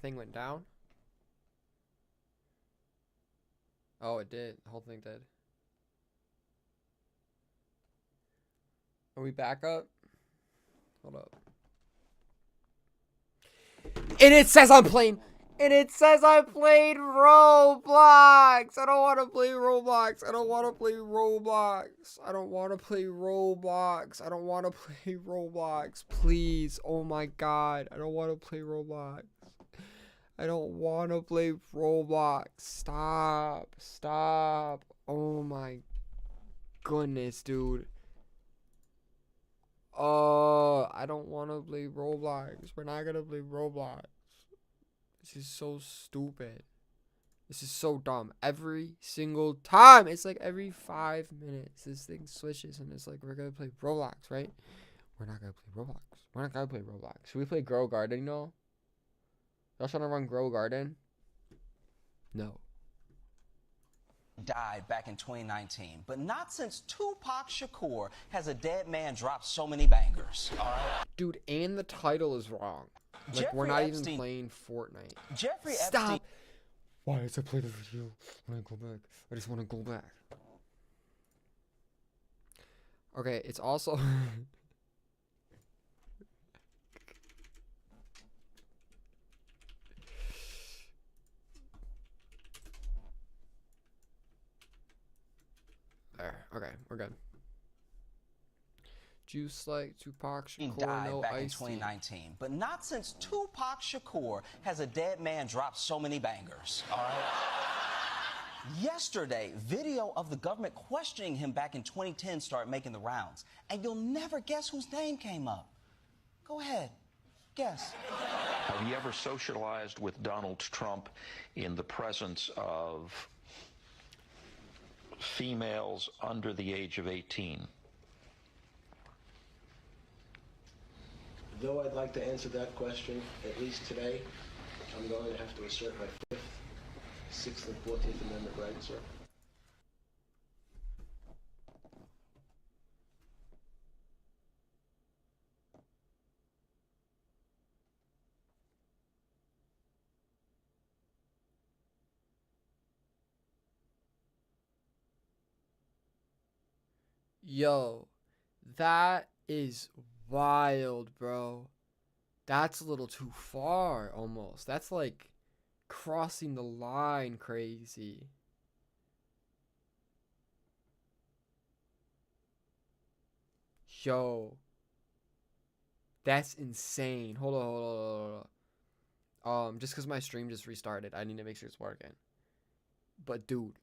thing went down. Oh, it did. The whole thing did. Are we back up? Hold up. And it says I'm playing. And it says I played Roblox. I don't want to play Roblox. I don't want to play Roblox. I don't want to play Roblox. I don't want to play Roblox. Please. Oh my God. I don't want to play Roblox. I don't want to play Roblox. Stop. Stop. Oh my goodness, dude. Oh, I don't want to play Roblox. We're not going to play Roblox. This is so stupid. This is so dumb. Every single time. It's like every 5 minutes. This thing switches and it's like, we're going to play Roblox, right? We're not going to play Roblox. We're not going to play Roblox. Should we play Grow Garden, y'all? Y'all trying to run Grow Garden? No. Died back in 2019, but not since Tupac Shakur has a dead man dropped so many bangers. All right? Dude, and the title is wrong. Like, Jeffrey we're not Epstein. even playing Fortnite. Jeffrey Stop. Epstein. Why did I play the video? When I go back, I just want to go back. Okay, it's also... There. Okay, we're good. Juice like Tupac Shakur, Died no back in Ice-T. 2019, but not since Tupac Shakur has a dead man dropped so many bangers. All right? Yesterday, video of the government questioning him back in 2010 started making the rounds, and you'll never guess whose name came up. Go ahead, guess. Have you ever socialized with Donald Trump in the presence of females under the age of 18? Though I'd like to answer that question, at least today, I'm going to have to assert my 5th, 6th, and 14th Amendment rights, sir. Yo, that is wild, bro. That's a little too far, almost. That's like crossing the line crazy. Yo. That's insane. Hold on. Just because my stream just restarted, I need to make sure it's working. But, dude.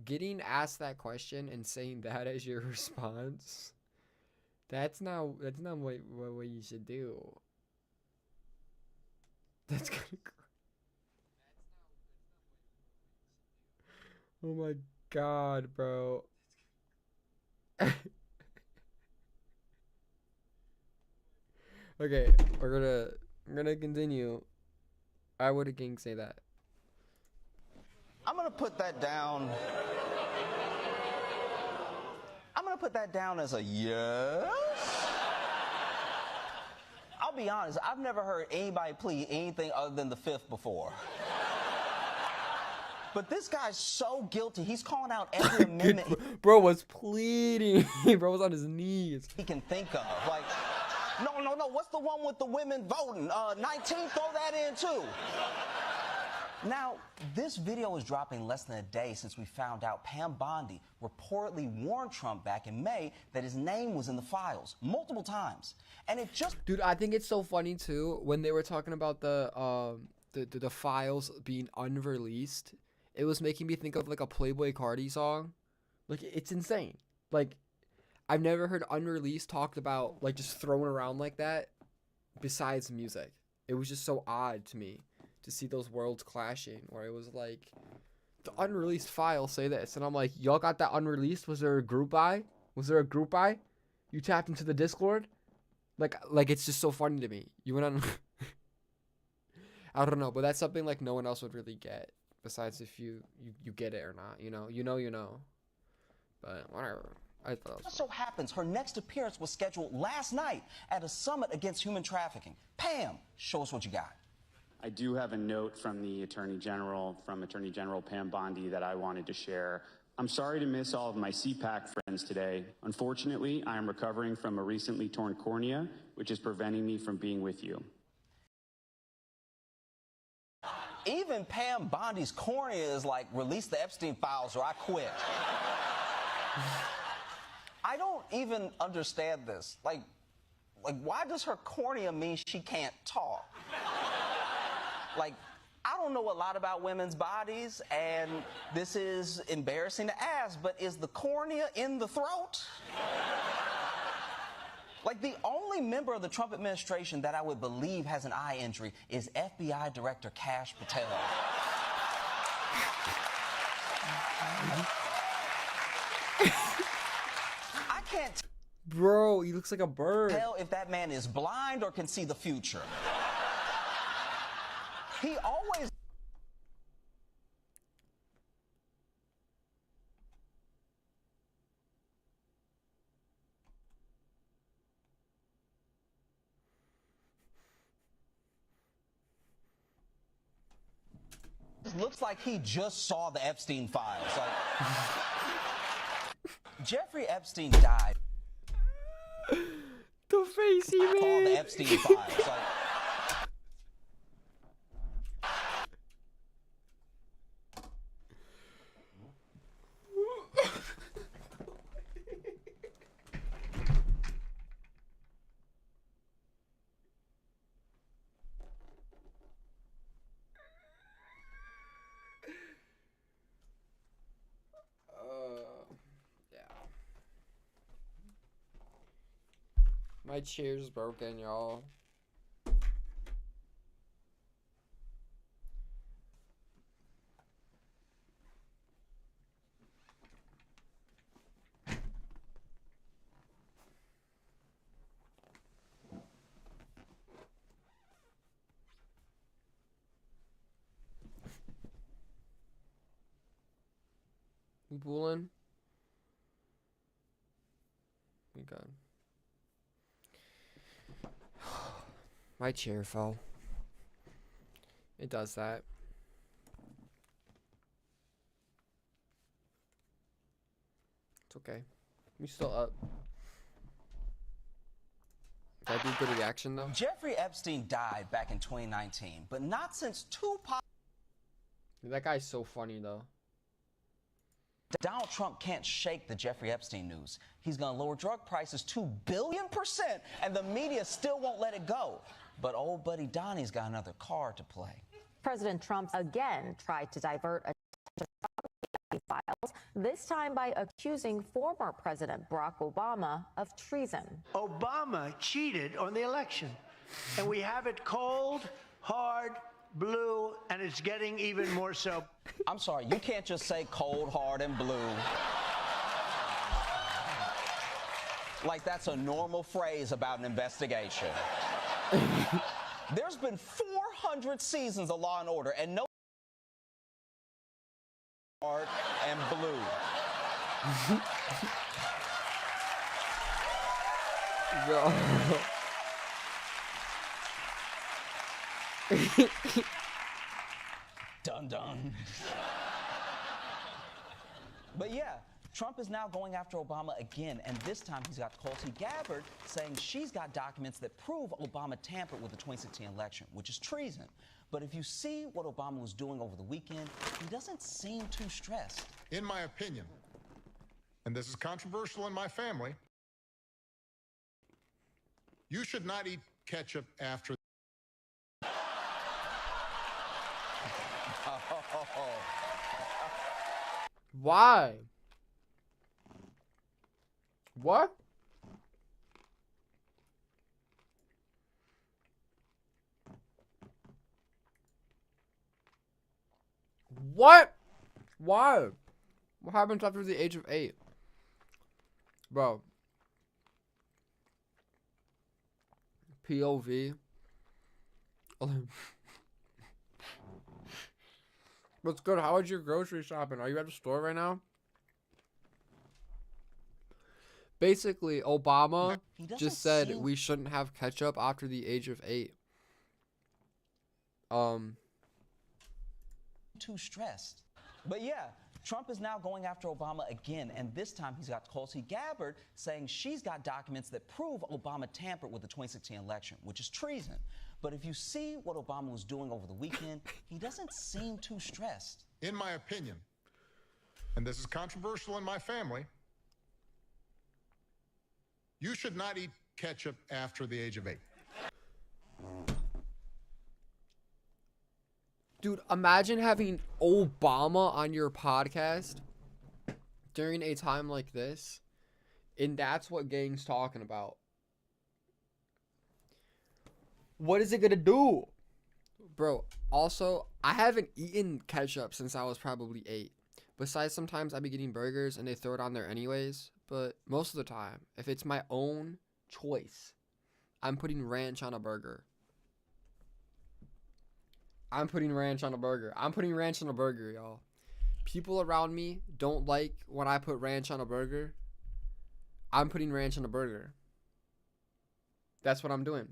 Getting asked that question and saying that as your response, that's not what you should do. That's kind of oh my God, bro. Okay, we're gonna continue. I would again say that. I'm gonna put that down. I'm gonna put that down as a yes. I'll be honest, I've never heard anybody plead anything other than the 5th before. But this guy's so guilty, he's calling out every amendment Bro was pleading. Bro was on his knees. he can think of. Like, no, what's the one with the women voting? 19, throw that in too. Now, this video is dropping less than a day since we found out Pam Bondi reportedly warned Trump back in May that his name was in the files multiple times. And it just... Dude, I think it's so funny, too, when they were talking about the files being unreleased. It was making me think of, like, a Playboi Carti song. Like, it's insane. Like, I've never heard unreleased talked about, like, just thrown around like that besides music. It was just so odd to me to see those worlds clashing, where it was like, the unreleased files say this, and I'm like, y'all got that unreleased? Was there a group buy? Was there a group buy? You tapped into the Discord? Like it's just so funny to me. You went on I don't know, but that's something like no one else would really get, besides if you get it or not, you know. But whatever. I thought It so happens her next appearance was scheduled last night at a summit against human trafficking. Pam, show us what you got. I do have a note from the Attorney General, Pam Bondi, that I wanted to share. I'm sorry to miss all of my CPAC friends today. Unfortunately, I am recovering from a recently torn cornea, which is preventing me from being with you. Even Pam Bondi's cornea is like, release the Epstein files or I quit. I don't even understand this. Like, why does her cornea mean she can't talk? Like, I don't know a lot about women's bodies, and this is embarrassing to ask, but is the cornea in the throat? Like, the only member of the Trump administration that I would believe has an eye injury is FBI Director Kash Patel. I can't Bro, he looks like a bird. tell if that man is blind or can see the future. He always... looks like he just saw the Epstein files. Like, Jeffrey Epstein died. The face he made. Called the Epstein files. Like, Yeah. My chair's broken, y'all. We pulling? We good. My chair fell. It does that. It's okay. We still up. Did I do a good reaction though? Jeffrey Epstein died back in 2019, but not since Tupac. That guy's so funny though. Donald Trump can't shake the Jeffrey Epstein news. He's going to lower drug prices 2 billion%, and the media still won't let it go. But old buddy Donnie's got another card to play. President Trump again tried to divert attention from files, this time by accusing former President Barack Obama of treason. Obama cheated on the election, and we have it cold, hard, blue, and it's getting even more so. I'm sorry, you can't just say cold, hard, and blue. Like that's a normal phrase about an investigation. There's been 400 seasons of Law and Order, and no hard and blue. Dun dun. But yeah, Trump is now going after Obama again, and this time he's got Tulsi Gabbard saying she's got documents that prove Obama tampered with the 2016 election, which is treason. But if you see what Obama was doing over the weekend, he doesn't seem too stressed. In my opinion, and this is controversial in my family, you should not eat ketchup after. Why? What? What? Why? What happens after the age of 8? Bro. POV. What's good? How is your grocery shopping? Are you at the store right now? Basically, Obama just said we shouldn't have ketchup after the age of 8. Too stressed. But yeah, Trump is now going after Obama again, and this time he's got Tulsi Gabbard saying she's got documents that prove Obama tampered with the 2016 election, which is treason. But if you see what Obama was doing over the weekend, he doesn't seem too stressed. In my opinion, and this is controversial in my family, you should not eat ketchup after the age of 8. Dude, imagine having Obama on your podcast during a time like this, and that's what gang's talking about. What is it gonna do? Bro, also, I haven't eaten ketchup since I was probably 8. Besides, sometimes I be getting burgers and they throw it on there anyways. But most of the time, if it's my own choice, I'm putting ranch on a burger. I'm putting ranch on a burger. I'm putting ranch on a burger, y'all. People around me don't like when I put ranch on a burger. I'm putting ranch on a burger. That's what I'm doing.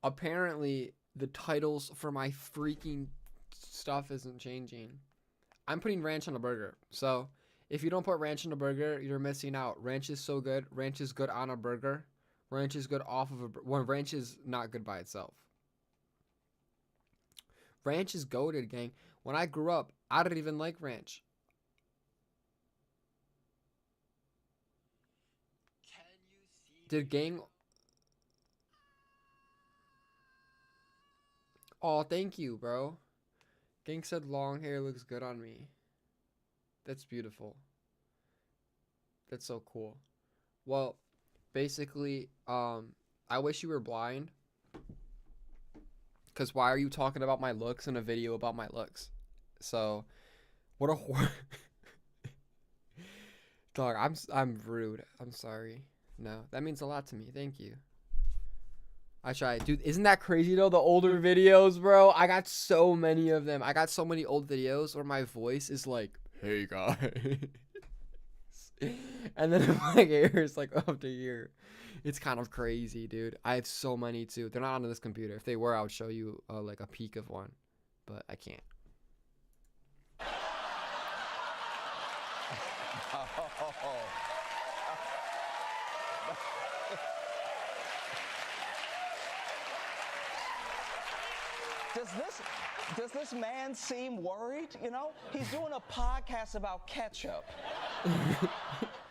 Apparently, the titles for my freaking stuff isn't changing. I'm putting ranch on a burger. So, if you don't put ranch on a burger, you're missing out. Ranch is so good. Ranch is good on a burger. Ranch is good off of a... Well, ranch is not good by itself. Ranch is goated, gang. When I grew up, I didn't even like ranch. Did gang... Oh, thank you, bro. Gang said long hair looks good on me. That's beautiful. That's so cool. Well, basically, I wish you were blind. Because why are you talking about my looks in a video about my looks? So, what a whore. Dog, I'm rude. I'm sorry. No, that means a lot to me. Thank you. I tried. Dude, isn't that crazy though? The older videos, bro. I got so many of them. I got so many old videos where my voice is like, hey guys. And then my hair is like up to here. It's kind of crazy, dude. I have so many too. They're not on this computer. If they were, I would show you like a peek of one. But I can't. Does this man seem worried? You know, he's doing a podcast about ketchup.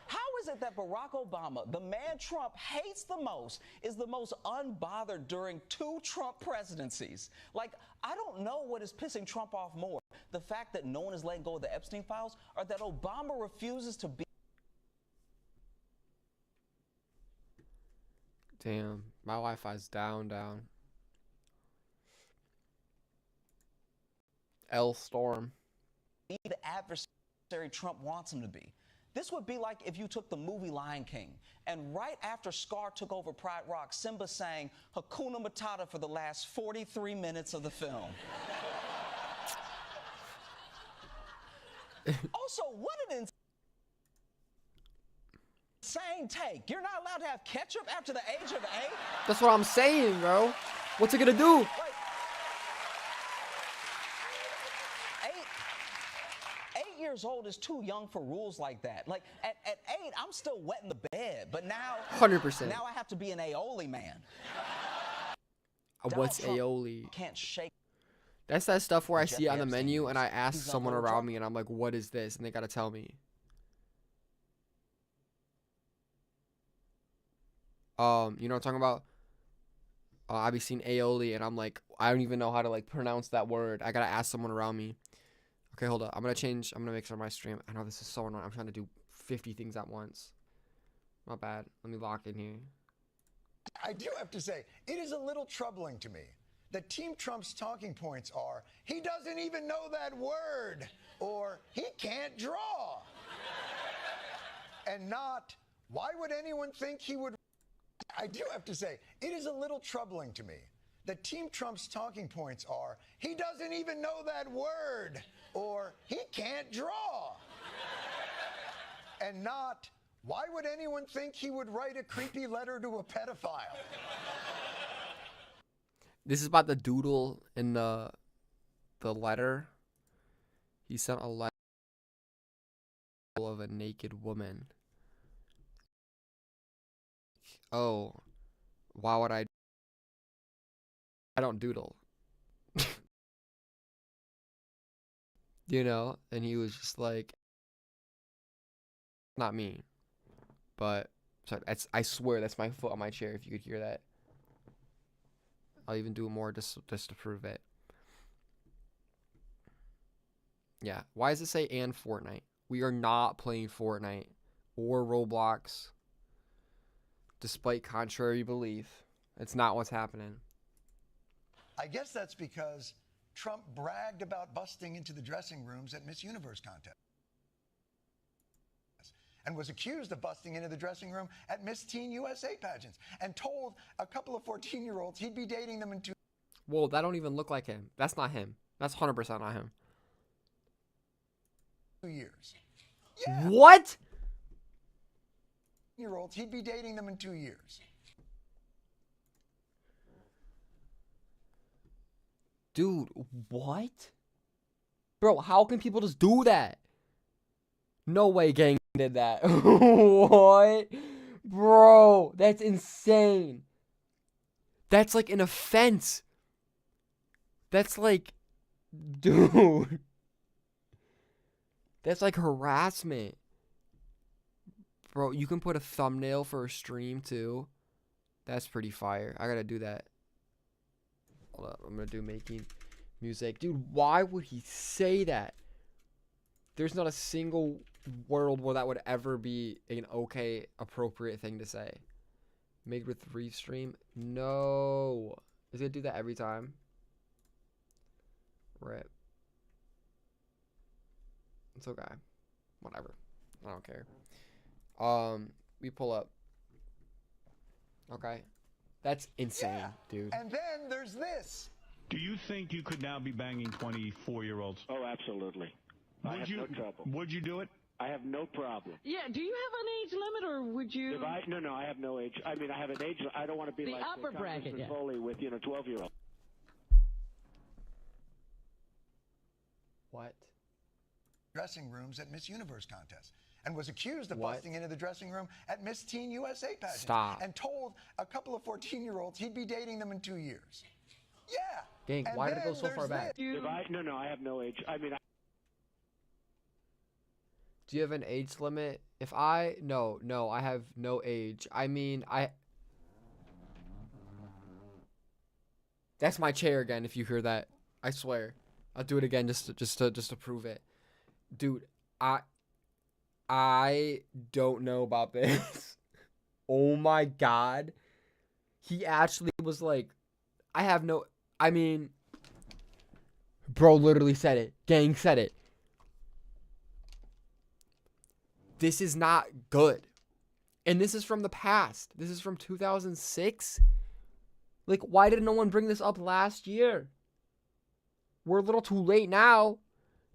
How is it that Barack Obama, the man Trump hates the most, is the most unbothered during 2 Trump presidencies? Like, I don't know what is pissing Trump off more, the fact that no one is letting go of the Epstein files, or that Obama refuses to be. Damn, my Wi-Fi's down. L-Storm. Be the adversary Trump wants him to be. This would be like if you took the movie Lion King, and right after Scar took over Pride Rock, Simba sang Hakuna Matata for the last 43 minutes of the film. Also, what an insane take. You're not allowed to have ketchup after the age of 8? That's what I'm saying, bro. What's it gonna do? Like, 8 years old is too young for rules like that. Like, at 8, I'm still wetting the bed, but now... 100%. Now I have to be an aioli man. What's aioli? Can't shake. That's that stuff where I see it on the menu and I ask someone around me and I'm like, what is this? And they gotta tell me. You know what I'm talking about? I be seeing aioli and I'm like, I don't even know how to like pronounce that word. I gotta ask someone around me. Okay, hold up. I'm gonna make sure my stream. I know this is so annoying. I'm trying to do 50 things at once. Not bad. Let me lock in here. I do have to say, it is a little troubling to me that Team Trump's talking points are, he doesn't even know that word, or he can't draw. And not, why would anyone think he would... I do have to say, it is a little troubling to me that Team Trump's talking points are, he doesn't even know that word, or he can't draw. And not, why would anyone think he would write a creepy letter to a pedophile? This is about the doodle in the letter. He sent a letter of a naked woman. Oh, why would I don't doodle. You know, and he was just like, not me, but sorry, I swear that's my foot on my chair if you could hear that. I'll even do more just to prove it. Yeah, why does it say and Fortnite? We are not playing Fortnite or Roblox. Despite contrary belief, it's not what's happening. I guess that's because Trump bragged about busting into the dressing rooms at Miss Universe contest and was accused of busting into the dressing room at Miss Teen USA pageants and told a couple of 14-year-olds he'd be dating them in 2 Whoa, that don't even look like him. That's not him. That's 100% not him. years. Yeah. What? Year-olds, he'd be dating them in 2 years. Dude, what? Bro, how can people just do that? No way gang did that. What? Bro, that's insane. That's like an offense. That's like, dude. That's like harassment. Bro, you can put a thumbnail for a stream too. That's pretty fire. I gotta do that. Hold up, I'm gonna do making music. Dude, why would he say that? There's not a single world where that would ever be an okay, appropriate thing to say. Made with Restream? No. Is it gonna do that every time? Rip. It's okay. Whatever. I don't care. We pull up. Okay. That's insane, dude. And then there's this. Do you think you could now be banging 24-year-olds? Oh, absolutely. I have no trouble. Would you do it? I have no problem. Yeah, do you have an age limit, or would you... No, I have no age. I mean, I have an age. I don't want to be the like upper bracket, yeah. Foley with, 12-year-olds. What? Dressing rooms at Miss Universe contest and was accused of busting into the dressing room at Miss Teen USA pageant. Stop. And told a couple of 14-year-olds he'd be dating them in 2 years. Yeah. Gang, and why did it go so far back? No, I have no age. I mean, Do you have an age limit? If I... No, I have no age. I mean, That's my chair again, if you hear that. I swear. I'll do it again just to prove it. Dude, I don't know about this. Oh my god. He actually was like, I mean, bro literally said it. Gang said it. This is not good. And this is from the past. This is from 2006. Like, why did no one bring this up last year? We're a little too late now.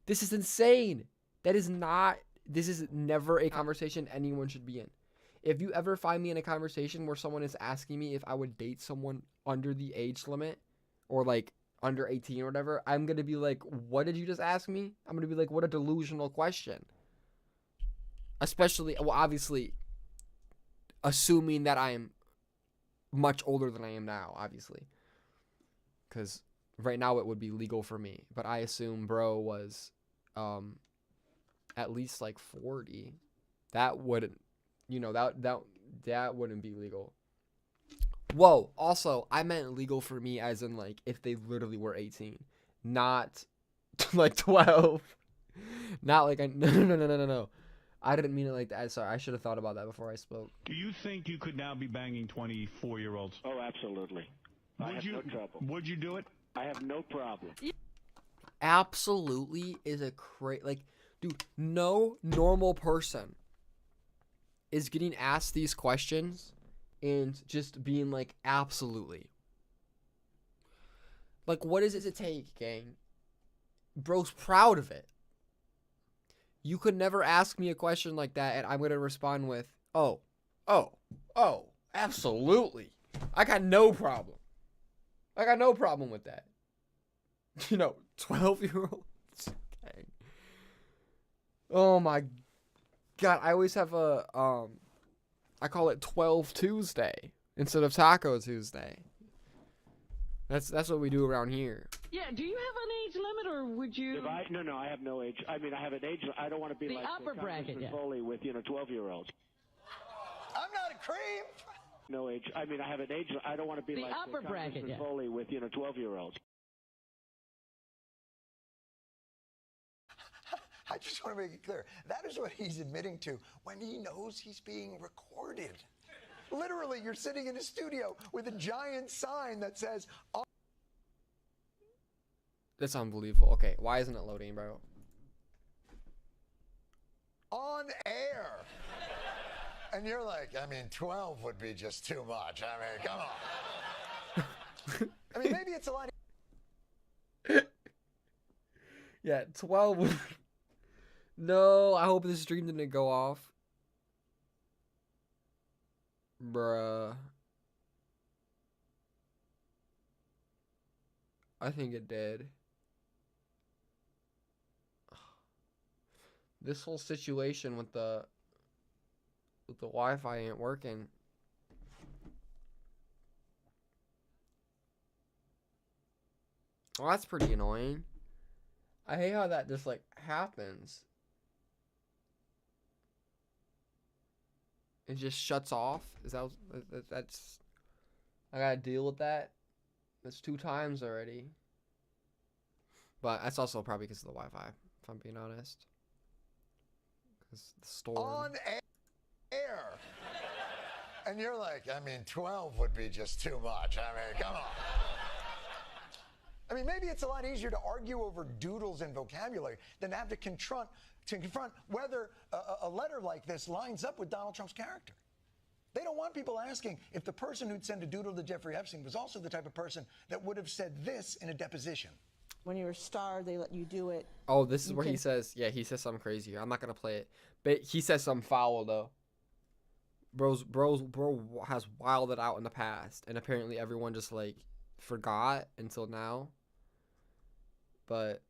This is insane. This is never a conversation anyone should be in. If you ever find me in a conversation where someone is asking me if I would date someone under the age limit or like under 18 or whatever, I'm going to be like, what did you just ask me? I'm going to be like, what a delusional question. Especially, well, obviously, assuming that I am much older than I am now, obviously. Because right now it would be legal for me. But I assume bro was at least like 40. That wouldn't, that wouldn't be legal. Whoa, also, I meant legal for me as in like if they literally were 18. Not like 12. Not like no. I didn't mean it like that. Sorry, I should have thought about that before I spoke. Do you think you could now be banging 24-year-olds? Oh, absolutely. I have no trouble. Would you do it? I have no problem. Absolutely is a like, dude, no normal person is getting asked these questions and just being like, absolutely. Like, what does it take, gang? Bro's proud of it. You could never ask me a question like that and I'm going to respond with, oh, absolutely. I got no problem. I got no problem with that. 12-year-olds. Okay. Oh my God. I always have a, I call it 12 Tuesday instead of Taco Tuesday. That's what we do around here. Yeah, do you have an age limit, or would you? No, I have no age. I mean, I have an age. I don't want to be The like upper bracket, yeah. Foley with 12-year-olds. I'm not a creep. No age. I mean, I have an age. I don't want to be The like upper bracket, yeah. Foley with 12-year-olds. I just want to make it clear. That is what he's admitting to when he knows he's being recorded. Literally, you're sitting in a studio with a giant sign that says... That's unbelievable. Okay, why isn't it loading, bro? On air. And you're like, I mean, 12 would be just too much. I mean, come on. I mean, maybe it's a lot... Yeah, 12. No, I hope this stream didn't go off. Bruh. I think it did. This whole situation with the Wi-Fi ain't working. Well, that's pretty annoying. I hate how that just like happens. It just shuts off. That's I gotta deal with that. That's 2 times already. But that's also probably because of the Wi-Fi, if I'm being honest. Because the storm. On air. And you're like, I mean, 12 would be just too much. I mean, come on. I mean, maybe it's a lot easier to argue over doodles and vocabulary than to have to confront whether a letter like this lines up with Donald Trump's character. They don't want people asking if the person who'd send a doodle to Jeffrey Epstein was also the type of person that would have said this in a deposition. When you're a star, they let you do it. Oh, this is where he says, yeah, he says something crazy here. I'm not going to play it. But he says something foul, though. Bro has wilded out in the past. And apparently everyone just, like, forgot until now. But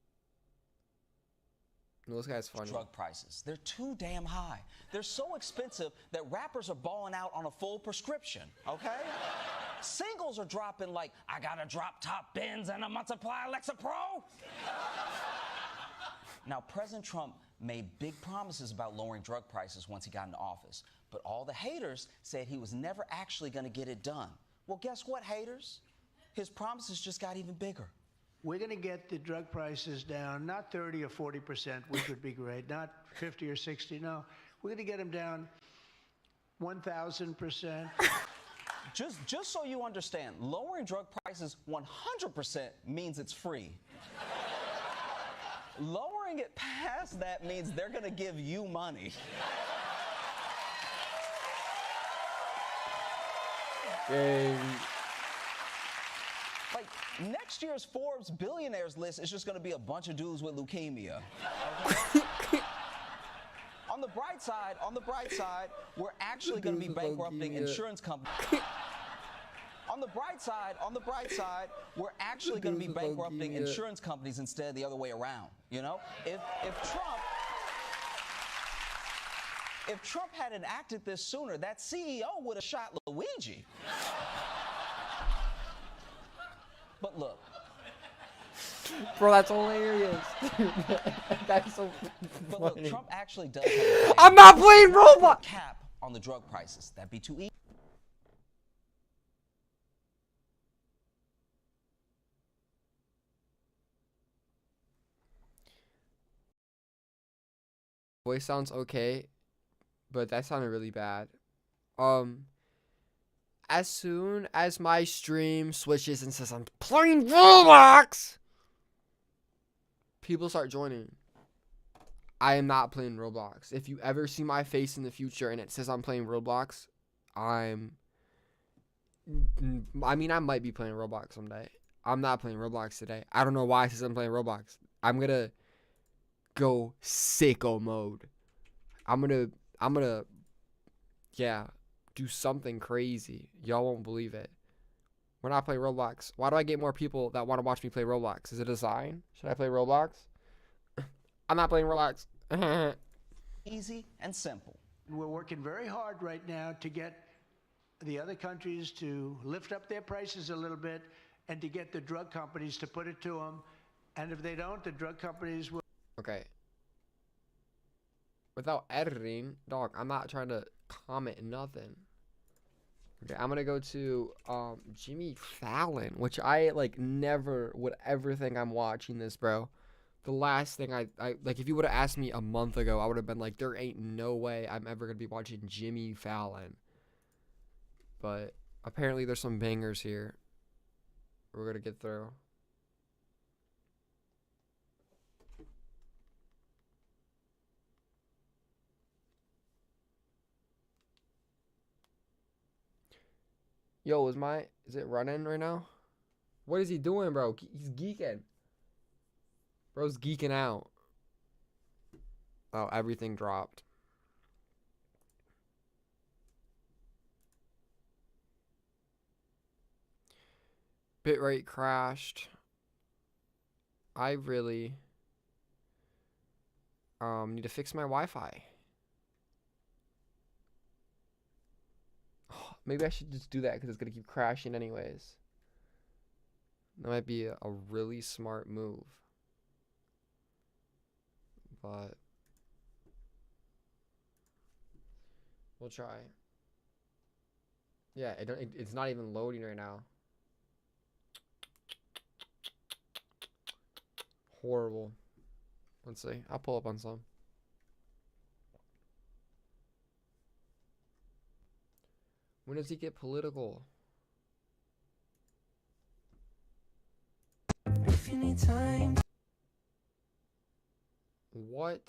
this guy's funny. Drug prices. They're too damn high. They're so expensive that rappers are balling out on a full prescription, okay? Singles are dropping like, I got a drop top Benz and a multiply Alexa Pro. Now, President Trump made big promises about lowering drug prices once he got into office. But all the haters said he was never actually going to get it done. Well, guess what, haters? His promises just got even bigger. We're going to get the drug prices down, not 30 or 40%, which would be great, not 50 or 60. No, we're going to get them down 1,000%. Just so you understand, lowering drug prices 100% means it's free. Lowering it past that means they're going to give you money. Dang. Like, next year's Forbes billionaires list is just going to be a bunch of dudes with leukemia. Okay? On the bright side, we're actually going to be bankrupting insurance companies. On the bright side, we're actually going to be bankrupting insurance companies instead of the other way around. You know, if Trump had enacted this sooner, that CEO would have shot Luigi. But look. Bro, that's hilarious. That's so funny. But look, Trump actually does have a plan. I'm not playing Roblox. Cap on the drug prices. That'd be too easy. Voice sounds okay. but that sounded really bad. As soon as my stream switches and says I'm playing Roblox, people start joining. I am not playing Roblox. If you ever see my face in the future and it says I'm playing Roblox, I might be playing Roblox someday. I'm not playing Roblox today. I don't know why it says I'm playing Roblox. I'm gonna go sicko mode. I'm gonna do something crazy. Y'all won't believe it. We're not playing Roblox. Why do I get more people that want to watch me play Roblox? Is it a sign? Should I play Roblox? I'm not playing Roblox. Easy and simple. We're working very hard right now to get the other countries to lift up their prices a little bit and to get the drug companies to put it to them. And if they don't, the drug companies will. Okay. Without editing, dog, I'm not trying to comment nothing. Okay, I'm gonna go to Jimmy Fallon, which I never would ever think I'm watching this, bro. The last thing I if you would have asked me a month ago, I would have been like, there ain't no way I'm ever gonna be watching Jimmy Fallon. But apparently there's some bangers here we're gonna get through. Yo, is it running right now? What is he doing, bro? He's geeking. Bro's geeking out. Oh, everything dropped. Bitrate crashed. I really need to fix my Wi-Fi. Maybe I should just do that because it's going to keep crashing anyways. That might be a really smart move. But we'll try. Yeah, it's not even loading right now. Horrible. Let's see. I'll pull up on some. When does he get political? If you need time. What?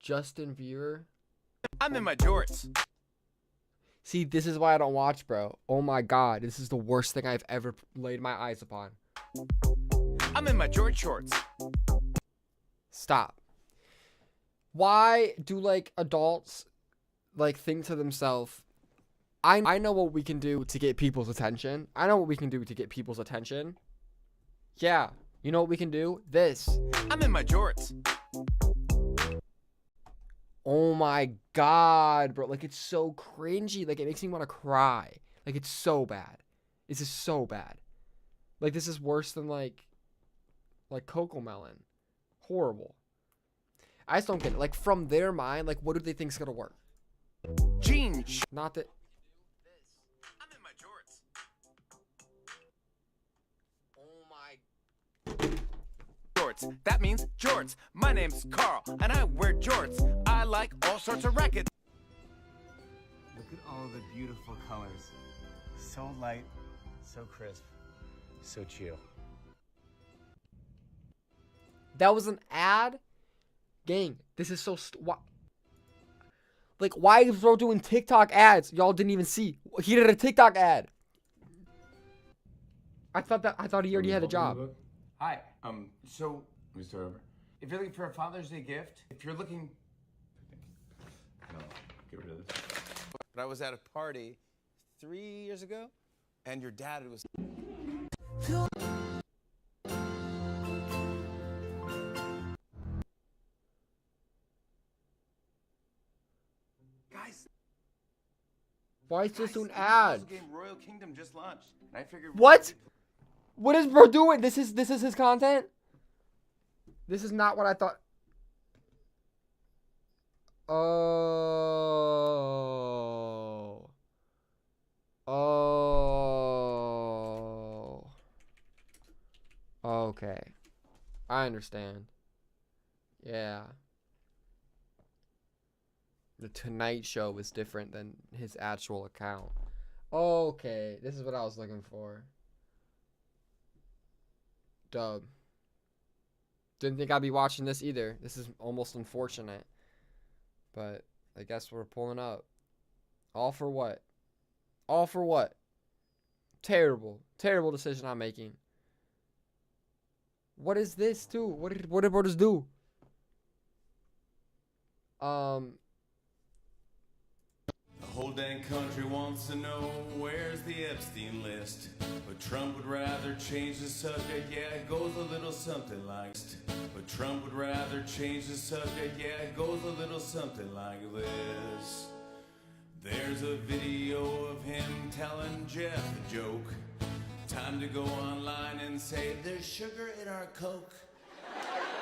Justin Bieber? I'm in my jorts. See, this is why I don't watch, bro. Oh my god, this is the worst thing I've ever laid my eyes upon. I'm in my George shorts. Stop. Why do adults think to themselves, I know what we can do to get people's attention. I know what we can do to get people's attention. Yeah, you know what we can do? This. I'm in my jorts. Oh my god, bro. It's so cringy. It makes me want to cry. It's so bad. This is so bad. This is worse than Coco Melon. Horrible. I just don't get it. From their mind, what do they think's gonna work? Jeans. Not that. I'm in my jorts. Oh my. Jorts. That means jorts. My name's Carl, and I wear jorts. I like all sorts of rackets. Look at all the beautiful colors. So light, so crisp, so chill. That was an ad? Gang, this is so why is bro doing TikTok ads? Y'all didn't even see. He did a TikTok ad. I thought he already had a job. Hi. So let me start over. If you're looking for a Father's Day gift, if you're looking, no, get rid of this. But I was at a party 3 years ago, and your dad was. Why is this an ad? Game Royal Kingdom just launched, and I figured. What? What is bro doing? This is his content? This is not what I thought. Oh. Oh. Okay. I understand. Yeah. The Tonight Show was different than his actual account. Okay, this is what I was looking for. Dub. Didn't think I'd be watching this either. This is almost unfortunate. But I guess we're pulling up. All for what? All for what? Terrible. Terrible decision I'm making. What is this, too? What did brothers do? The whole dang country wants to know where's the Epstein list. But Trump would rather change the subject, yeah, it goes a little something like this. But Trump would rather change the subject, yeah, it goes a little something like this. There's a video of him telling Jeff a joke. Time to go online and say, there's sugar in our Coke.